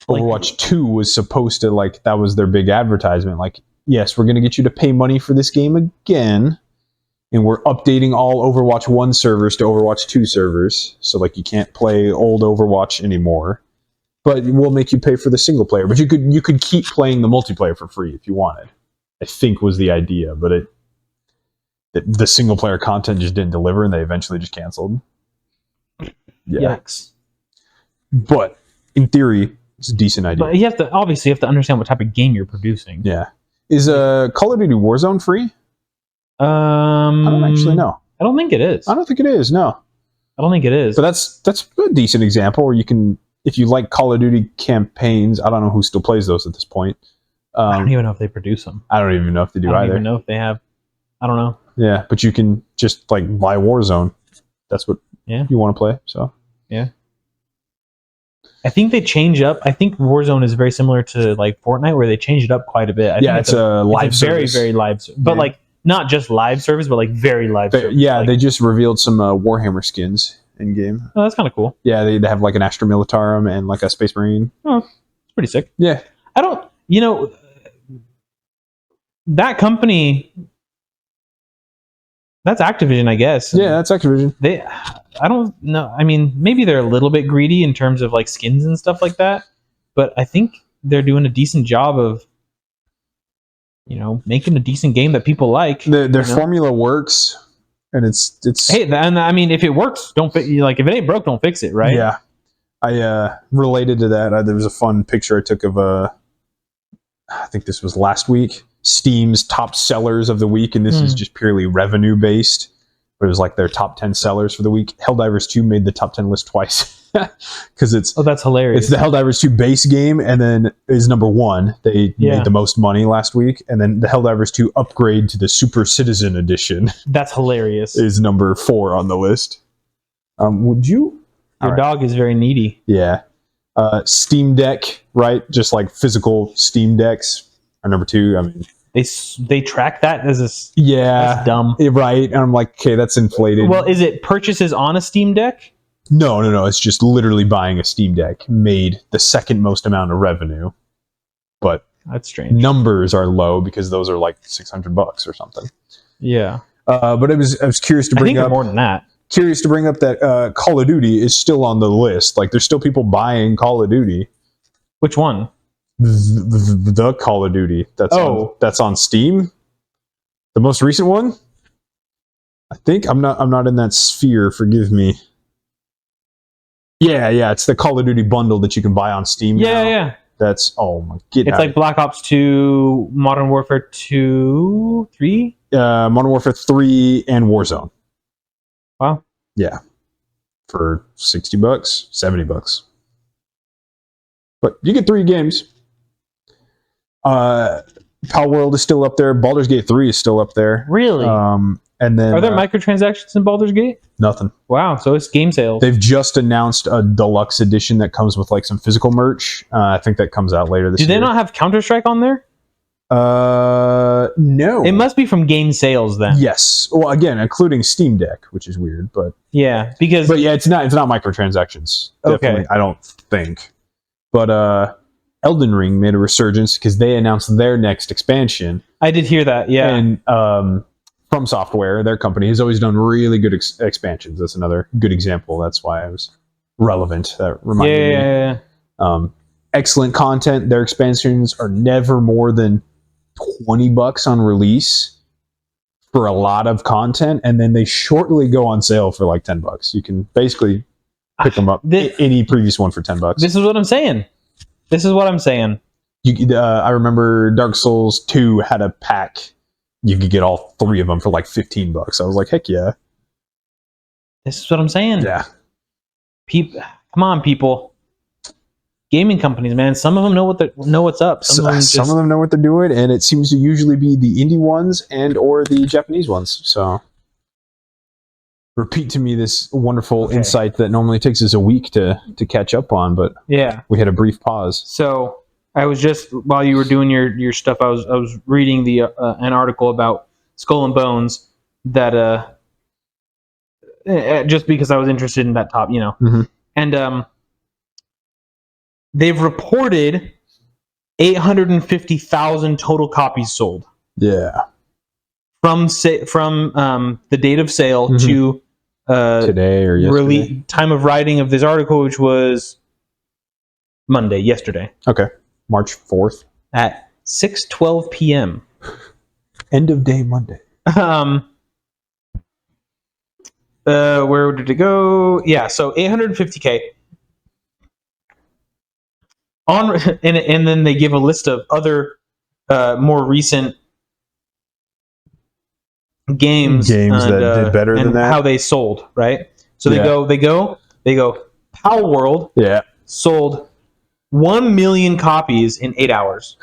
Overwatch 2 was supposed to, like, that was their big advertisement. Like, yes, we're going to get you to pay money for this game again, and we're updating all Overwatch 1 servers to Overwatch 2 servers. So, like, you can't play old Overwatch anymore. But we'll make you pay for the single player. But you could keep playing the multiplayer for free if you wanted. I think was the idea, but the single player content just didn't deliver, and they eventually just canceled. Yeah. Yikes. But in theory, it's a decent idea. But you have to understand what type of game you're producing. Yeah. Is Call of Duty Warzone free? I don't actually know. I don't think it is. I don't think it is. No. I don't think it is. But that's a decent example where you can, if you like Call of Duty campaigns. I don't know who still plays those at this point. I don't even know if they produce them. I don't even know if they do either. I don't even know if they have. I don't know. Yeah, but you can just like buy Warzone. That's what you want to play. So yeah. I think they change up. I think Warzone is very similar to like Fortnite, where they change it up quite a bit. It's a live service. Very, very live, but like not just live service, but like very live service. Yeah, they just revealed some Warhammer skins in game. Oh, that's kind of cool. Yeah, they have like an Astra Militarum and like a Space Marine. Oh, it's pretty sick. Yeah, I don't. That company. That's Activision, I guess. Yeah, that's Activision. I don't know. I mean, maybe they're a little bit greedy in terms of like skins and stuff like that, but I think they're doing a decent job of, making a decent game that people like. Their formula works, and it's. Hey, and I mean, if it works, if it ain't broke, don't fix it, right? Yeah, I related to that. There was a fun picture I took of I think this was last week. Steam's top sellers of the week, and this is just purely revenue based, but it was like their top 10 sellers for the week. Helldivers 2 made the top 10 list twice because that's hilarious. It's the Helldivers 2 base game, and then is number 1. They made the most money last week, and then the Helldivers 2 upgrade to the Super Citizen Edition. That's hilarious. Is number 4 on the list. Would you? Your dog is very needy. Yeah. Steam Deck, right? Just like physical Steam Decks are number 2. I mean. They track that as that's dumb, right? And I'm like, okay, that's inflated. Well, is it purchases on a Steam Deck? No. It's just literally buying a Steam Deck made the second most amount of revenue, but that's strange. Numbers are low because those are like $600 or something. Yeah, but I was curious to bring up more than that. Curious to bring up that Call of Duty is still on the list. Like, there's still people buying Call of Duty. Which one? The Call of Duty that's on Steam, the most recent one. I think I'm not in that sphere. Forgive me. Yeah, it's the Call of Duty bundle that you can buy on Steam. Yeah. That's it's like Black Ops 2, Modern Warfare 2, 3, Modern Warfare 3, and Warzone. Wow. Yeah, for $60, $70, but you get 3 games. Pal World is still up there. Baldur's Gate 3 is still up there. Really? And then are there microtransactions in Baldur's Gate? Nothing. Wow. So it's game sales. They've just announced a deluxe edition that comes with like some physical merch. I think that comes out later this year. Do they not have Counter-Strike on there? No. It must be from game sales then. Yes. Well, again, including Steam Deck, which is weird, but yeah, because yeah, it's not microtransactions. Definitely, Okay. I don't think. But Elden Ring made a resurgence because they announced their next expansion. I did hear that. Yeah, And From Software, their company, has always done really good expansions. That's another good example. That's why I was relevant. That reminded me. Excellent content. Their expansions are never more than $20 on release for a lot of content, and then they shortly go on sale for like $10. You can basically pick them up any previous one for $10. This is what I'm saying. I remember Dark Souls 2 had a pack. You could get all 3 of them for like $15. I was like, heck yeah. This is what I'm saying. Yeah. Come on, people. Gaming companies, man. Some of them know what's up. Some of them know what they're doing, and it seems to usually be the indie ones and or the Japanese ones. So repeat to me this wonderful insight that normally takes us a week to catch up on, but yeah, we had a brief pause. So I was just, while you were doing your stuff, I was reading an article about Skull and Bones that just because I was interested in that top, and they've reported 850,000 total copies sold. Yeah. From the date of sale to today or yesterday? Time of writing of this article, which was yesterday. Okay. March 4th. At 6:12 p.m. End of day Monday. Where did it go? Yeah, so 850K. And then they give a list of other more recent games that did better than that, how they sold, right? So they go Power World sold 1 million copies in 8 hours.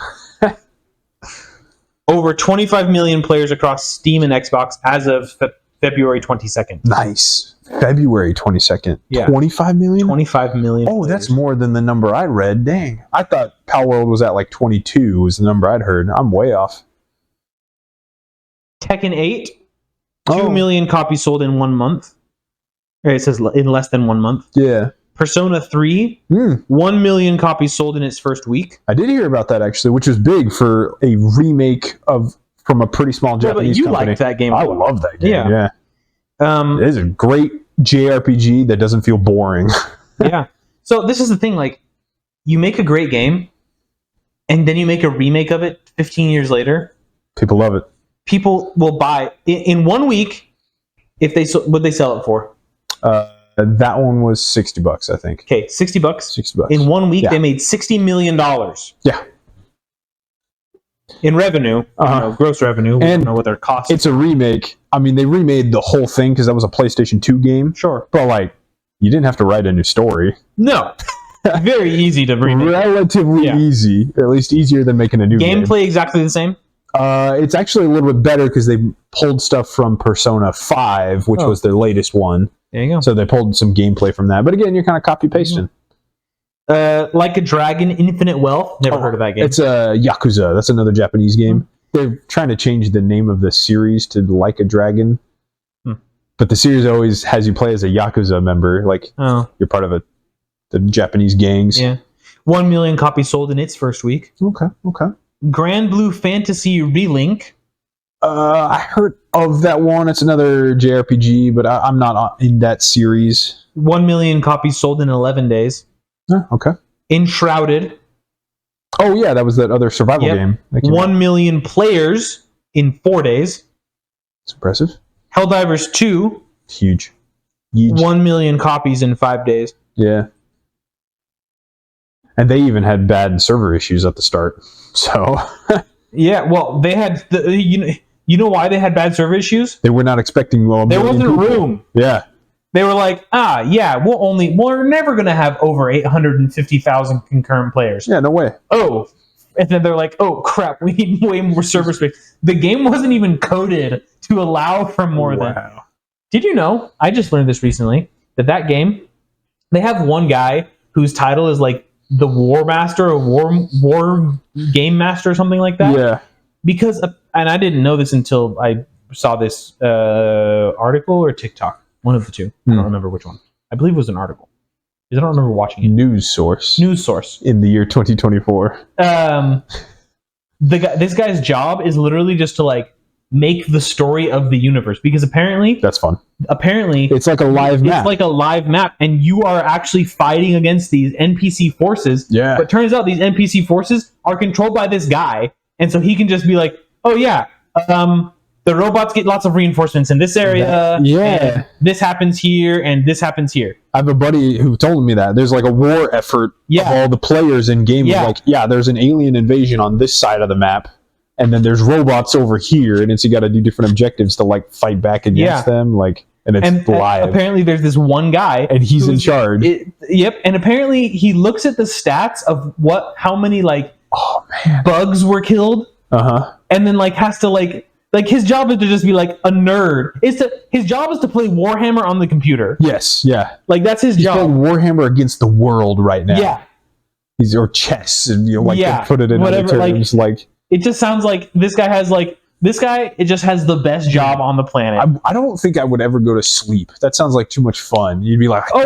Over 25 million players across Steam and Xbox as of February 22nd. Nice. February 22nd. Yeah. 25 million? 25 million. Oh, that's more than the number I read. Dang. I thought Power World was at like 22 was the number I'd heard. I'm way off. Tekken 8, 2 million copies sold in 1 month. It says in less than 1 month. Yeah. Persona 3, 1 million copies sold in its first week. I did hear about that, actually, which was big for a remake from a pretty small Japanese company. But you liked that game. I love that game, yeah. It is a great JRPG that doesn't feel boring. Yeah. So this is the thing, like, you make a great game, and then you make a remake of it 15 years later. People love it. People will buy in 1 week. What'd they sell it for? That one was $60, I think. Okay, $60. $60 in 1 week. They made $60 million. Yeah. In revenue, gross revenue. We don't know what their cost. It's a remake. I mean, they remade the whole thing because that was a PlayStation 2 game. Sure, but like, you didn't have to write a new story. No. Very easy to remake. Relatively easy, at least easier than making a new game. Gameplay exactly the same. It's actually a little bit better because they pulled stuff from Persona 5, which was their latest one. There you go. So they pulled some gameplay from that. But again, you're kind of copy-pasting. Like a Dragon, Infinite Wealth. Never heard of that game. It's a Yakuza. That's another Japanese game. They're trying to change the name of the series to Like a Dragon. But the series always has you play as a Yakuza member. Like, you're part of the Japanese gangs. Yeah. 1 million copies sold in its first week. Okay. Grand Blue Fantasy Relink. I heard of that one. It's another JRPG, but I'm not in that series. 1 million copies sold in 11 days. Okay. Enshrouded. Oh, yeah, that was that other survival game. 1 million players in 4 days. It's impressive. Helldivers 2. Huge. 1 million copies in 5 days. Yeah. And they even had bad server issues at the start. So. Yeah, well, they had you know why they had bad server issues? They were not expecting there wasn't room. Yeah. They were like, we're never going to have over 850,000 concurrent players. Yeah, no way. Oh, and then they're like, oh crap, we need way more server space. The game wasn't even coded to allow for more than. Did you know? I just learned this recently that game, they have one guy whose title is like the War Master or War Game Master or something like that. Yeah. because, and I didn't know this until I saw this article or TikTok, one of the two. I don't remember which one. I believe it was an article. I don't remember watching it. News source. In the year 2024. This guy's job is literally just to like make the story of the universe, because apparently that's fun. Apparently, it's like a live map. It's like a live map, and you are actually fighting against these NPC forces. Yeah. But it turns out these NPC forces are controlled by this guy, and so he can just be like, "Oh yeah, the robots get lots of reinforcements in this area. And this happens here, and this happens here." I have a buddy who told me that there's like a war effort of all the players in game. Yeah. Like, there's an alien invasion on this side of the map, and then there's robots over here, and you got to do different objectives to like fight back against them. Like, and it's live. Apparently, there's this one guy, and he's in charge. And apparently, he looks at the stats of how many like bugs were killed. And then like has to like his job is to just be like a nerd. His job is to play Warhammer on the computer. Yes, yeah. Like that's his job. He's playing Warhammer against the world right now. Yeah. Or chess, and they put it in other terms. Like it just sounds like this guy it just has the best job on the planet. I don't think I would ever go to sleep. That sounds like too much fun. You'd be like, I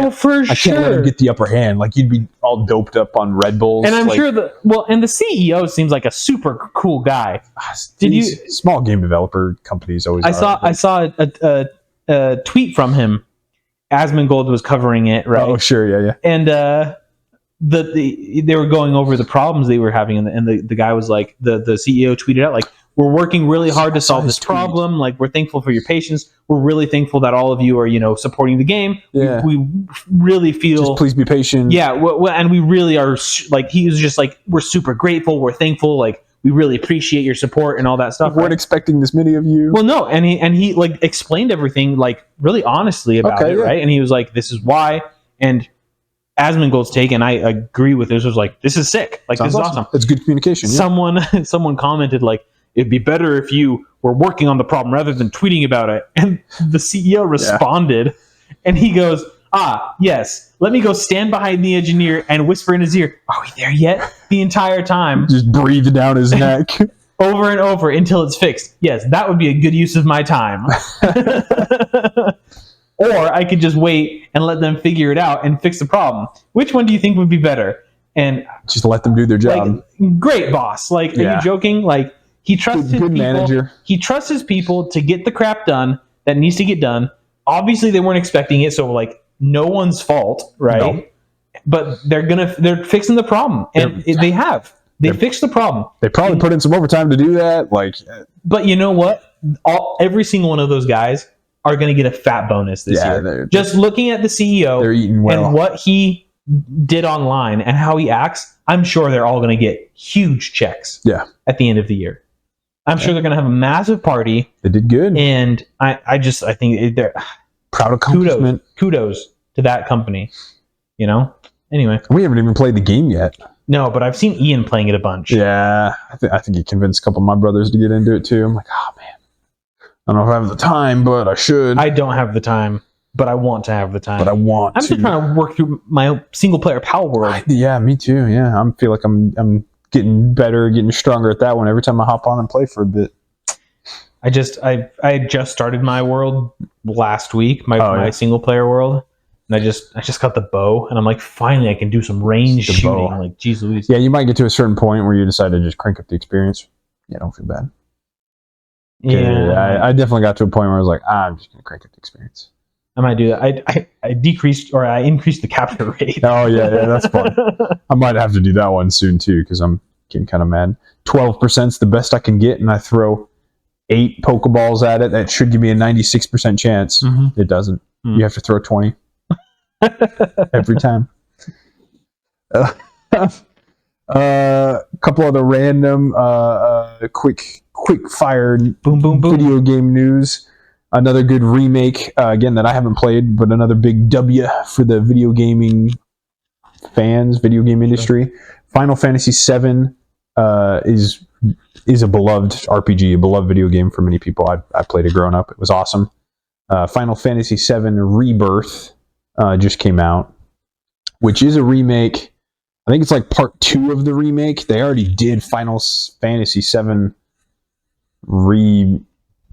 can't let him get the upper hand. Like you'd be all doped up on Red Bulls. And I'm sure and the CEO seems like a super cool guy. Small game developer companies always. I saw a tweet from him. Asmongold was covering it, right? Oh sure, yeah. And they were going over the problems they were having, and the guy was like, the CEO tweeted out like, "We're working really hard to solve this problem. Like, we're thankful for your patience. We're really thankful that all of you are, supporting the game. Yeah. We really feel. Just please be patient. Yeah, and we really are. Like, he was just like, we're super grateful. We're thankful. Like, we really appreciate your support and all that stuff. We weren't expecting this many of you. Well, no, and he like explained everything like really honestly about it, right? And he was like, "This is why." And Asmongold's take, and I agree with this, was like, "This is sick. Like, this is awesome. It's good communication." Yeah. Someone commented like, "It'd be better if you were working on the problem rather than tweeting about it." And the CEO responded, and he goes, yes, let me go stand behind the engineer and whisper in his ear, "Are we there yet?" The entire time. Just breathe down his neck. Over and over until it's fixed. Yes, that would be a good use of my time. Or I could just wait and let them figure it out and fix the problem. Which one do you think would be better? And just let them do their job. Like, great boss. Like, are you joking? Like, he trusts his people. Manager. He trusts his people to get the crap done that needs to get done. Obviously, they weren't expecting it, so like no one's fault, right? No. But they're fixing the problem, and they fixed the problem. They probably put in some overtime to do that. Like, but you know what? Every single one of those guys are going to get a fat bonus this year. Just looking at the CEO, they're eating well, and what he did online and how he acts, I'm sure they're all going to get huge checks. Yeah. At the end of the year. I'm sure they're going to have a massive party. They did good. And I think they're proud accomplishment. Kudos to that company. Anyway. We haven't even played the game yet. No, but I've seen Ian playing it a bunch. Yeah. I think he convinced a couple of my brothers to get into it too. I'm like, oh man, I don't know if I have the time, but I should. I don't have the time, but I want to have the time. I'm just trying to work through my single player Pal World. Yeah, me too. Yeah. I feel like I'm getting better, getting stronger at that one every time I hop on and play for a bit. I just started my world last week, my single player world, and I just got the bow, and I'm like, finally I can do some range shooting. Bow. I'm like, geez Louise. Yeah, you might get to a certain point where you decide to just crank up the experience. Yeah, don't feel bad. Yeah, I definitely got to a point where I was like, I'm just gonna crank up the experience. I might do that. I increased the capture rate. Oh yeah, that's fun. I might have to do that one soon too, because I'm getting kind of mad. 12% is the best I can get, and I throw 8 Pokeballs at it. That should give me a 96% chance. Mm-hmm. It doesn't. You have to throw 20 every time. Couple other random, quick fire boom video game news. Another good remake, again, that I haven't played, but another big W for the video gaming fans, video game industry. Final Fantasy VII is a beloved RPG, a beloved video game for many people. I played it growing up. It was awesome. Fantasy VII Rebirth just came out, which is a remake. I think it's like part 2 of the remake. They already did Final Fantasy VII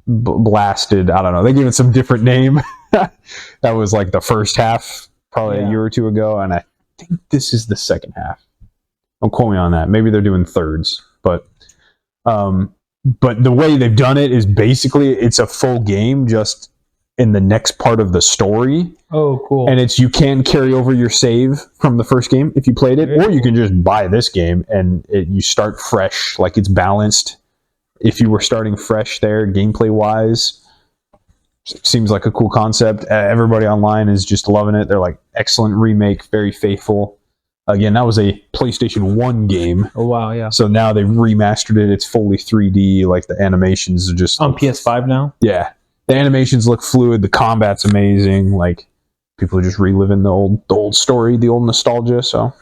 blasted. I don't know. They gave it some different name. That was like the first half, probably a year or two ago, and I think this is the second half. Don't quote me on that. Maybe they're doing thirds, but the way they've done it is basically it's a full game just in the next part of the story. Oh, cool. And you can carry over your save from the first game if you played it, or you can just buy this game and you start fresh. Like, it's balanced. If you were starting fresh there, gameplay wise, seems like a cool concept. Everybody online is just loving it. They're like, excellent remake, very faithful. Again, that was a PlayStation 1 game. Oh, wow, yeah. So now they've remastered it. It's fully 3D. Like, the animations are just... On PS5 now? Yeah. The animations look fluid. The combat's amazing. Like, people are just reliving the old story, the old nostalgia. So,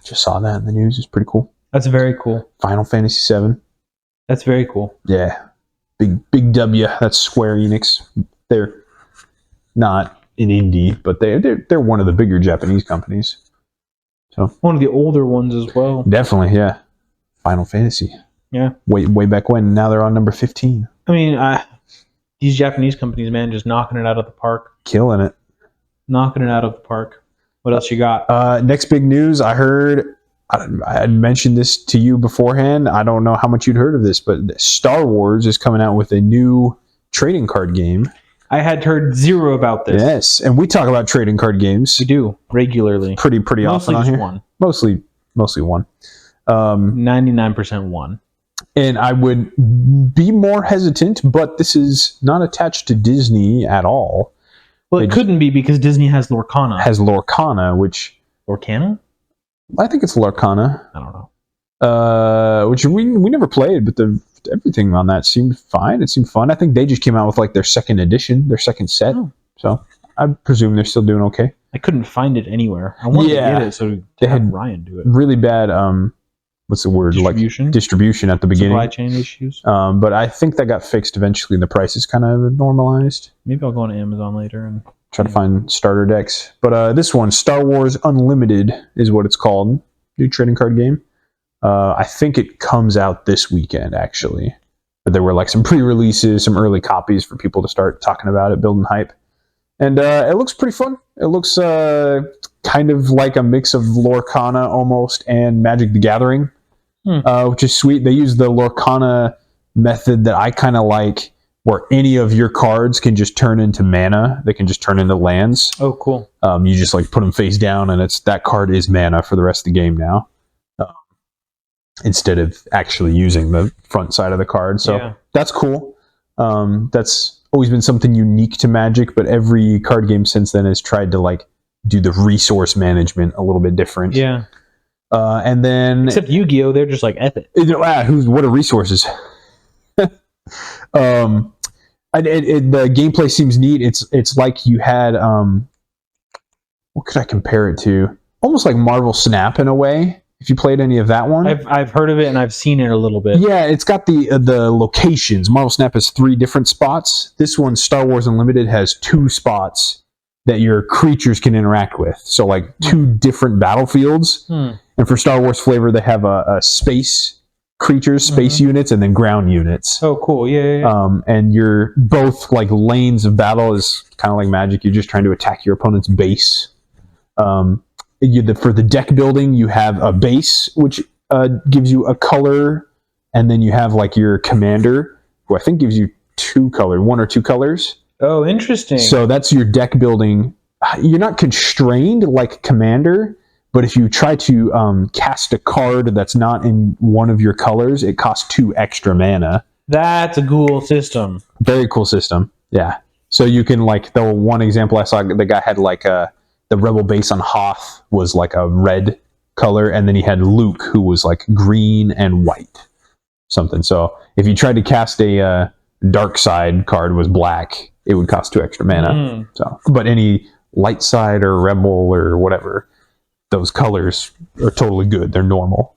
just saw that in the news. It's pretty cool. That's very cool. Final Fantasy VII. That's very cool. Yeah. Big W. That's Square Enix. They're not an indie, but they're one of the bigger Japanese companies. So one of the older ones as well. Definitely, yeah. Final Fantasy. Yeah. Way back when. Now they're on number 15. I mean, these Japanese companies, man, just knocking it out of the park. Killing it. Knocking it out of the park. What else you got? Next big news, I heard... I had mentioned this to you beforehand. I don't know how much you'd heard of this, but Star Wars is coming out with a new trading card game. I had heard zero about this. Yes, and we talk about trading card games. We do regularly. Pretty often on here. Mostly one. Mostly one. 99% one. And I would be more hesitant, but this is not attached to Disney at all. Well, it couldn't be because Disney has Lorcana. Which... Lorcana? I think it's Lorcana. I don't know. Which we never played, but everything on that seemed fine. It seemed fun. I think they just came out with like their second edition, their second set. Oh. So I presume they're still doing okay. I couldn't find it anywhere. I wanted to get it, so they had Ryan do it. Really bad. What's the word? Distribution at the beginning. Supply chain issues. But I think that got fixed eventually. The prices kind of normalized. Maybe I'll go on Amazon later and try to find starter decks. But this one, Star Wars Unlimited, is what it's called. New trading card game. I think it comes out this weekend, actually. But there were like some pre-releases, some early copies for people to start talking about it, building hype. And it looks pretty fun. It looks kind of like a mix of Lorcana almost and Magic the Gathering, which is sweet. They use the Lorcana method that I kind of like, where any of your cards can just turn into mana. They can just turn into lands. Oh, cool. You just like put them face down, and that card is mana for the rest of the game now, instead of actually using the front side of the card. So that's cool. That's always been something unique to Magic, but every card game since then has tried to like do the resource management a little bit different. Yeah. And then except Yu-Gi-Oh, they're just like F it. What are resources? The gameplay seems neat. It's like you had what could I compare it to? Almost like Marvel Snap in a way. If you played any of that one, I've heard of it and I've seen it a little bit. Yeah, it's got the locations. Marvel Snap has 3 different spots. This one, Star Wars Unlimited, has 2 spots that your creatures can interact with. So like 2 different battlefields. And for Star Wars flavor, they have a space creatures, space units, and then ground units. Oh, cool. Yeah. And you're both like lanes of battle is kind of like Magic. You're just trying to attack your opponent's base. For the deck building, you have a base, which gives you a color, and then you have like your commander, who I think gives you 1 or 2 colors. Oh, interesting. So that's your deck building. You're not constrained like commander, but if you try to cast a card that's not in one of your colors, it costs 2 extra mana. That's a cool system. Very cool system. Yeah. So you can like, the one example I saw, the guy had like the rebel base on Hoth was like a red color, and then he had Luke, who was like green and white. Something. So if you tried to cast a dark side card was black, it would cost 2 extra mana. So, but any light side or rebel or whatever, those colors are totally good. They're normal.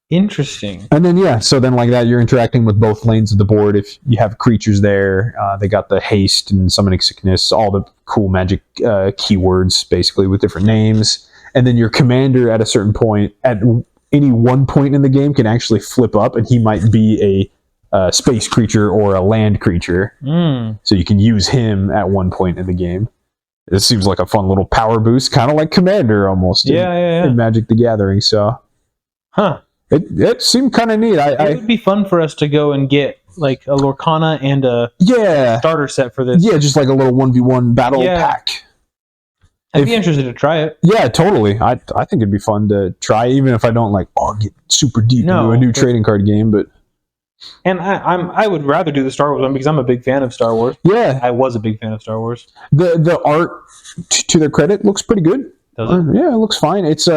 Interesting. And then, so then like that, you're interacting with both lanes of the board. If you have creatures there, they got the haste and summoning sickness, all the cool Magic keywords, basically, with different names. And then your commander at a certain point, at any one point in the game, can actually flip up, and he might be a a space creature or a land creature. So you can use him at one point in the game. It seems like a fun little power boost, kind of like Commander almost. In Magic the Gathering. So, it seemed kind of neat. It would be fun for us to go and get like a Lorcana and a starter set for this. Yeah, just like a little 1v1 battle pack. I'd be interested to try it. Yeah, totally. I think it'd be fun to try, even if I don't get super deep into a new trading card game. But I would rather do the Star Wars one because I'm a big fan of Star Wars. Yeah, I was a big fan of Star Wars. The art, to their credit, looks pretty good. Does it? Yeah, it looks fine. It's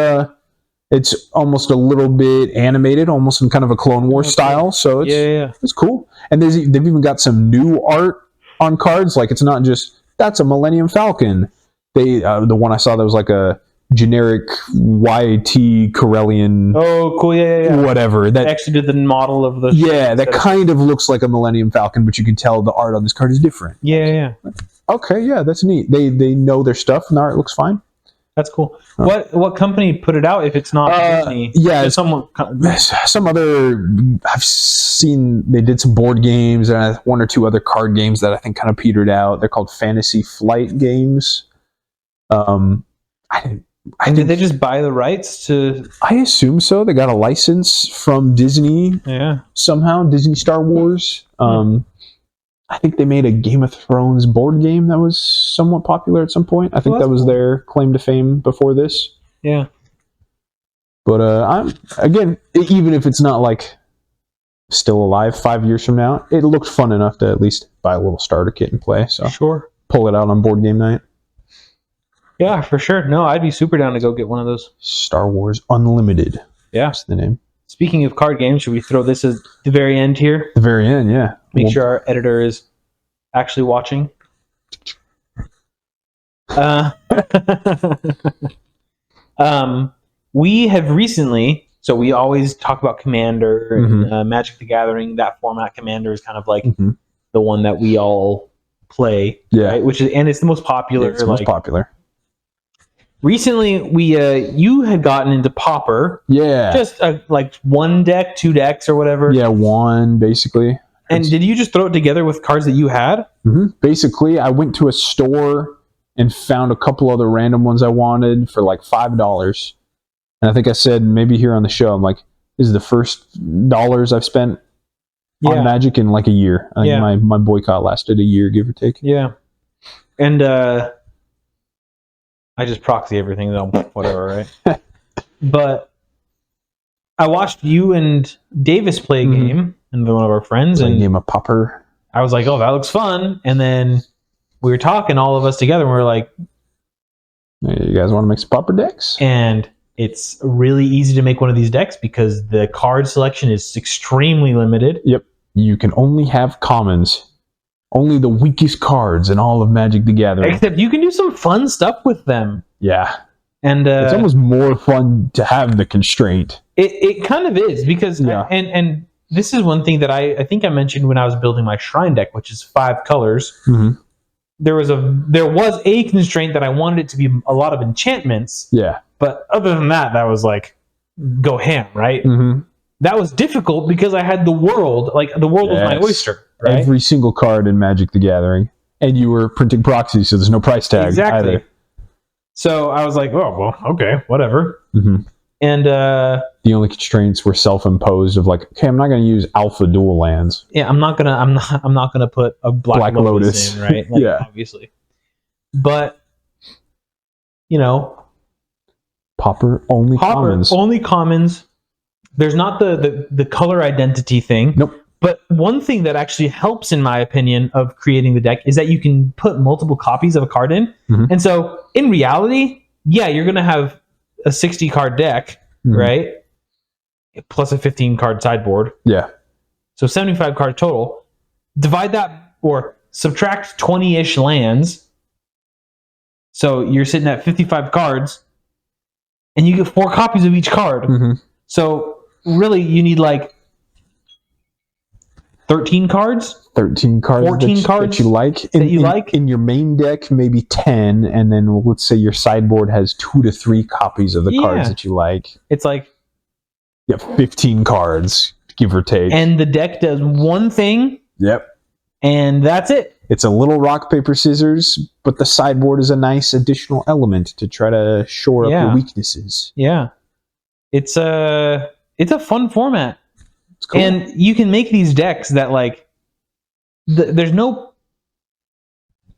almost a little bit animated, almost in kind of a Clone Wars style. So it's cool. And they've even got some new art on cards. Like, it's not just that's a Millennium Falcon. The one I saw that was like a generic YT Corellian. Oh, cool! Yeah. Whatever. That actually did the model of the. Yeah, that kind of looks like a Millennium Falcon, but you can tell the art on this card is different. Yeah. Okay, yeah, that's neat. They know their stuff, and the art looks fine. That's cool. What company put it out if it's not Disney? Yeah, some other. I've seen they did some board games and one or two other card games that I think kind of petered out. They're called Fantasy Flight games. Did they just buy the rights to? I assume so. They got a license from Disney. Yeah. Somehow, Disney Star Wars. I think they made a Game of Thrones board game that was somewhat popular at some point. I think that was their claim to fame before this. Yeah. But even if it's not like still alive 5 years from now, it looked fun enough to at least buy a little starter kit and play. So sure, pull it out on board game night. Yeah, for sure. No, I'd be super down to go get one of those. Star Wars Unlimited. Yeah, that's the name. Speaking of card games, should we throw this at the very end here? The very end, yeah. Make sure our editor is actually watching. We have recently, so we always talk about Commander and Magic the Gathering. That format, Commander, is kind of like the one that we all play. Yeah, right? It's the most popular. It's the most popular. Recently, you had gotten into Pauper. Yeah. Just like one deck, two decks, or whatever. Yeah, one, basically. And did you just throw it together with cards that you had? Basically, I went to a store and found a couple other random ones I wanted for like $5. And I think I said maybe here on the show, I'm like, this is the first dollars I've spent on Magic in like a year. I think my boycott lasted a year, give or take. Yeah. And I just proxy everything, though, whatever, right? But I watched you and Davis play a game, and one of our friends, and a game of Pauper. I was like, "Oh, that looks fun!" And then we were talking, all of us together, and we were like, "Hey, you guys want to make some Pauper decks?" And it's really easy to make one of these decks because the card selection is extremely limited. Yep, you can only have commons. Only the weakest cards in all of Magic the Gathering. Except you can do some fun stuff with them. Yeah. And it's almost more fun to have the constraint. It kind of is because and this is one thing that I think I mentioned when I was building my Shrine deck, which is 5 colors. There was a constraint that I wanted it to be a lot of enchantments. Yeah. But other than that was like go ham, right? That was difficult because I had the world. Like the world was my oyster. Right? Every single card in Magic the Gathering. And you were printing proxies, so there's no price tag either. So I was like, oh, well, okay, whatever. And the only constraints were self-imposed of like, okay, I'm not going to use alpha dual lands. Yeah, I'm not gonna put a Black Lotus in, right? Like, obviously. But Pauper only commons. There's not the color identity thing. Nope. But one thing that actually helps, in my opinion, of creating the deck is that you can put multiple copies of a card in. And so, in reality, you're going to have a 60-card deck, right? Plus a 15-card sideboard. Yeah. So 75 cards total. Divide that or subtract 20-ish lands. So you're sitting at 55 cards, and you get 4 copies of each card. So really, you need like 13 cards? 13 cards. 14 cards that you like. In your main deck, maybe 10, and then let's say your sideboard has 2 to 3 copies of the cards that you like. It's like... 15 cards. give or take. And the deck does one thing. Yep. And that's it. It's a little rock, paper, scissors, but the sideboard is a nice additional element to try to shore up your weaknesses. Yeah. It's a fun format. It's cool. And you can make these decks that, like, there's no...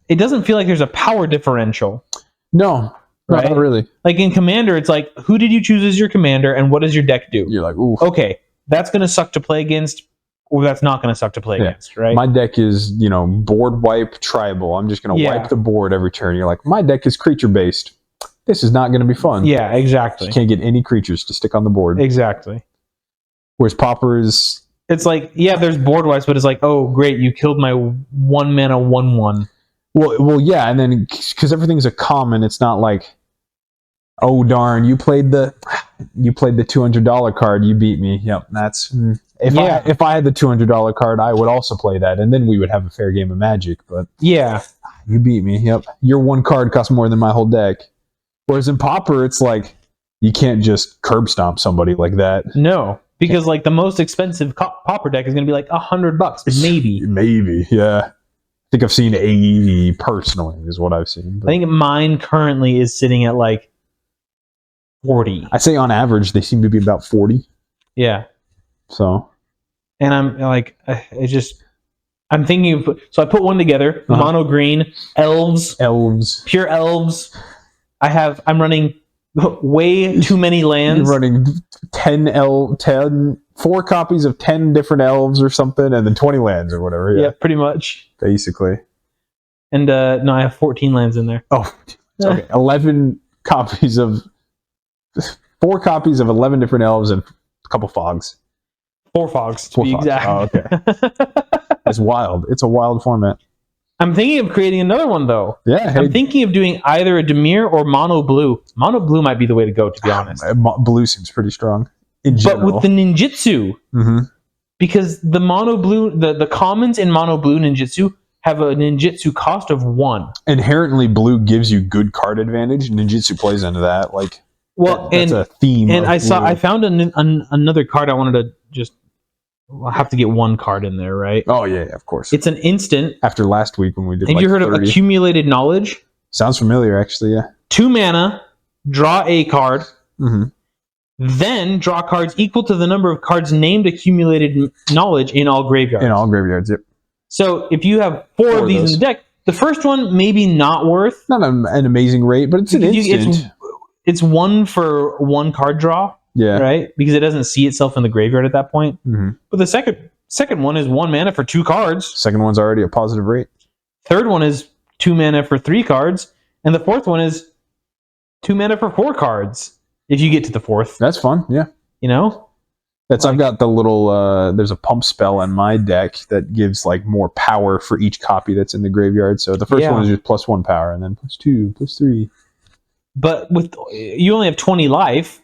It doesn't feel like there's a power differential. No, right? Not really. Like in Commander, it's like, who did you choose as your commander, and what does your deck do? You're like, ooh. Okay, that's going to suck to play against, or that's not going to suck to play against, right? My deck is, board wipe tribal. I'm just going to wipe the board every turn. You're like, my deck is creature-based. This is not going to be fun. Yeah, exactly. You can't get any creatures to stick on the board. Exactly. Whereas Pauper is... It's like, yeah, there's board wipes, but it's like, oh, great, you killed my 1-mana 1/1. Well, yeah, and then because everything's a common, it's not like, oh darn, you played the $200 card, you beat me. Yep, that's if I had the $200 card, I would also play that, and then we would have a fair game of Magic. But yeah, you beat me. Yep, your one card costs more than my whole deck. Whereas in Pauper, it's like you can't just curb stomp somebody like that. No, because like the most expensive Pauper deck is going to be like $100, maybe. Maybe, yeah. I think I've seen 80 personally, is what I've seen. But I think mine currently is sitting at like 40. I'd say on average they seem to be about 40. Yeah. So. And I'm like, I'm thinking of, so I put one together, mono green, elves, pure elves. I'm running way too many lands. You're running 4 copies of 10 different elves or something, and then 20 lands or whatever. Yeah, pretty much. Basically. And no, I have 14 lands in there. Oh, okay. 11 copies of 4 copies of 11 different elves and a couple fogs. 4 fogs, to be exact. Oh, okay. That's wild. It's a wild format. I'm thinking of creating another one, though. Yeah. Hey. I'm thinking of doing either a Dimir or mono blue. Mono blue might be the way to go, to be honest. Blue seems pretty strong in general. But with the ninjutsu, because the mono blue, the commons in mono blue ninjutsu have a ninjutsu cost of 1. Inherently, blue gives you good card advantage. Ninjutsu plays into that. Like, that's a theme. And I found another card I wanted to just... I'll have to get 1 card in there, right? Oh, yeah, of course. It's an instant. After last week when we did Have you heard of Accumulated Knowledge? Sounds familiar, actually, yeah. 2 mana, draw a card, then draw cards equal to the number of cards named Accumulated Knowledge in all graveyards. In all graveyards, yep. So if you have 4 of these in the deck, the first one maybe not worth... Not an amazing rate, but it's an instant. It's 1 for 1 card draw. Yeah. Right? Because it doesn't see itself in the graveyard at that point. But the second one is 1 mana for 2 cards. Second one's already a positive rate. Third one is 2 mana for 3 cards. And the fourth one is 2 mana for 4 cards. If you get to the fourth. That's fun, yeah. You know? I've got the little, there's a pump spell on my deck that gives like more power for each copy that's in the graveyard. So the first one is just +1 power, and then +2, +3. But you only have 20 life.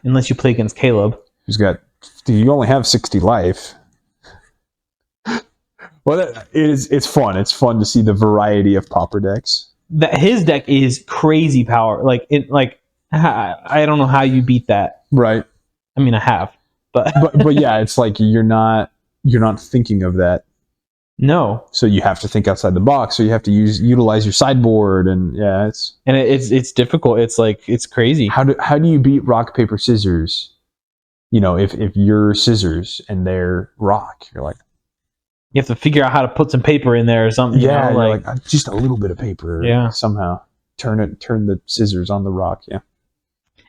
Unless you play against Caleb. You only have 60 life. Well, it's fun. It's fun to see the variety of Pauper decks. His deck is crazy power. I don't know how you beat that. Right. I mean, I have, but but yeah, it's like you're not thinking of that. No. So you have to think outside the box. So you have to utilize your sideboard, and yeah, it's difficult. It's like it's crazy. How do you beat rock paper scissors? If you're scissors and they're rock, you're like, you have to figure out how to put some paper in there or something. Yeah, like just a little bit of paper. Yeah. Somehow turn the scissors on the rock. Yeah.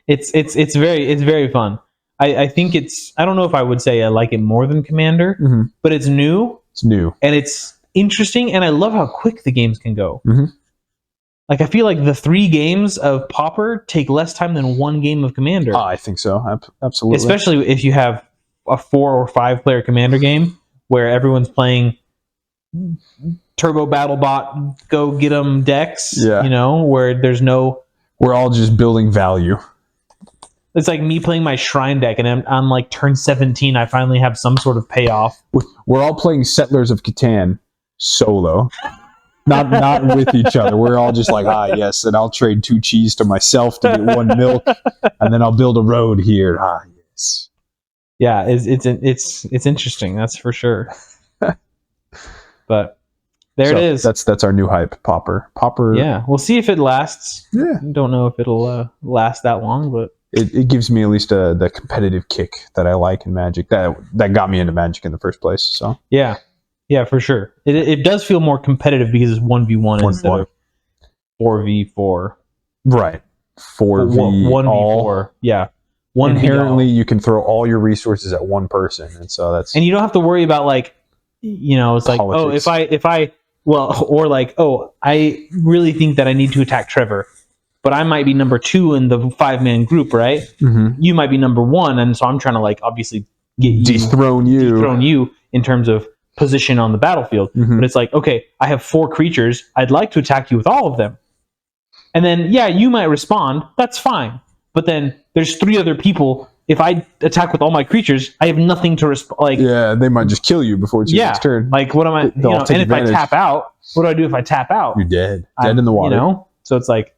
It's very fun. I think I don't know if I would say I like it more than Commander, but it's new. It's new. And it's interesting, and I love how quick the games can go. Mm-hmm. Like, I feel like the 3 games of Pauper take less time than 1 game of Commander. I think so. Absolutely. Especially if you have a 4 or 5 player Commander game where everyone's playing Turbo BattleBot, go get 'em decks, where there's no... We're all just building value. It's like me playing my Shrine deck, and I'm like turn 17, I finally have some sort of payoff. We're all playing Settlers of Catan solo, not with each other. We're all just like, yes, and I'll trade 2 cheese to myself to get 1 milk, and then I'll build a road here. Yes. Yeah, it's interesting. That's for sure. But there it is. That's our new hype, Popper. Yeah, we'll see if it lasts. Yeah, Don't know if it'll last that long, but it gives me at least the competitive kick that I like in Magic. That got me into Magic in the first place. So yeah, for sure. It does feel more competitive because it's 1v1 instead of 4v4. Right. 1v4. Yeah. Inherently, you can throw all your resources at one person, and so that's. And you don't have to worry about like, it's like, politics. I really think that I need to attack Trevor, but I might be number 2 in the 5-man group, right? Mm-hmm. You might be number 1, and so I'm trying to like obviously dethrone you in terms of position on the battlefield. Mm-hmm. But it's like, okay, I have 4 creatures. I'd like to attack you with all of them, and then you might respond. That's fine. But then there's 3 other people. If I attack with all my creatures, I have nothing to respond. Like, they might just kill you before it's your next turn. Like, what am I? And if I tap out, what do I do if I tap out? You're dead. Dead in the water. So it's like,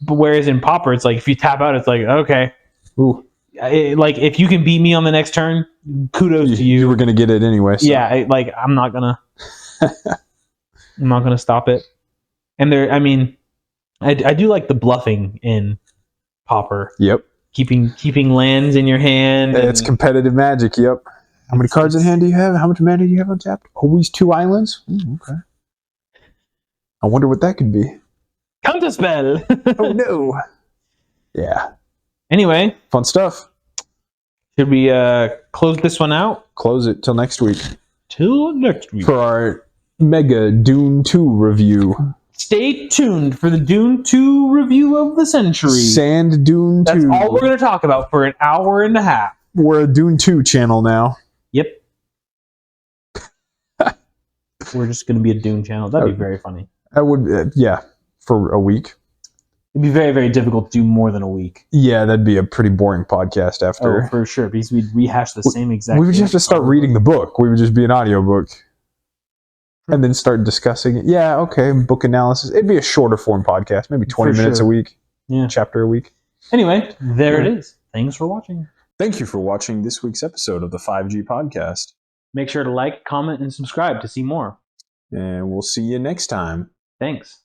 but whereas in Pauper, it's like if you tap out, it's like, okay, ooh, like if you can beat me on the next turn, kudos to you. You were gonna get it anyway. So. Yeah, I'm not gonna stop it. And I do like the bluffing in Pauper. Yep. Keeping lands in your hand. It's competitive Magic. Yep. How many cards in hand do you have? How much mana do you have on tap? Always 2 islands. Okay. I wonder what that could be. Counterspell. Oh no. Yeah. Anyway, fun stuff. Should we close this one out? Close it till next week. For our mega Dune 2 review. Stay tuned for the Dune 2 review of the century. Sand Dune 2. That's all we're going to talk about for an hour and a half. We're a Dune 2 channel now. Yep. We're just going to be a Dune channel. That'd be very funny. That would, for a week. It'd be very, very difficult to do more than a week. Yeah, that'd be a pretty boring podcast after. Oh, for sure, because we'd rehash the same exact. We would just have to start reading the book. We would just be an audiobook. And then start discussing it. Yeah, okay, book analysis. It'd be a shorter form podcast, maybe 20 minutes a week. Yeah. Chapter a week. Anyway, there it is. Thanks for watching. Thank you for watching this week's episode of the 5G Podcast. Make sure to like, comment, and subscribe to see more. And we'll see you next time. Thanks.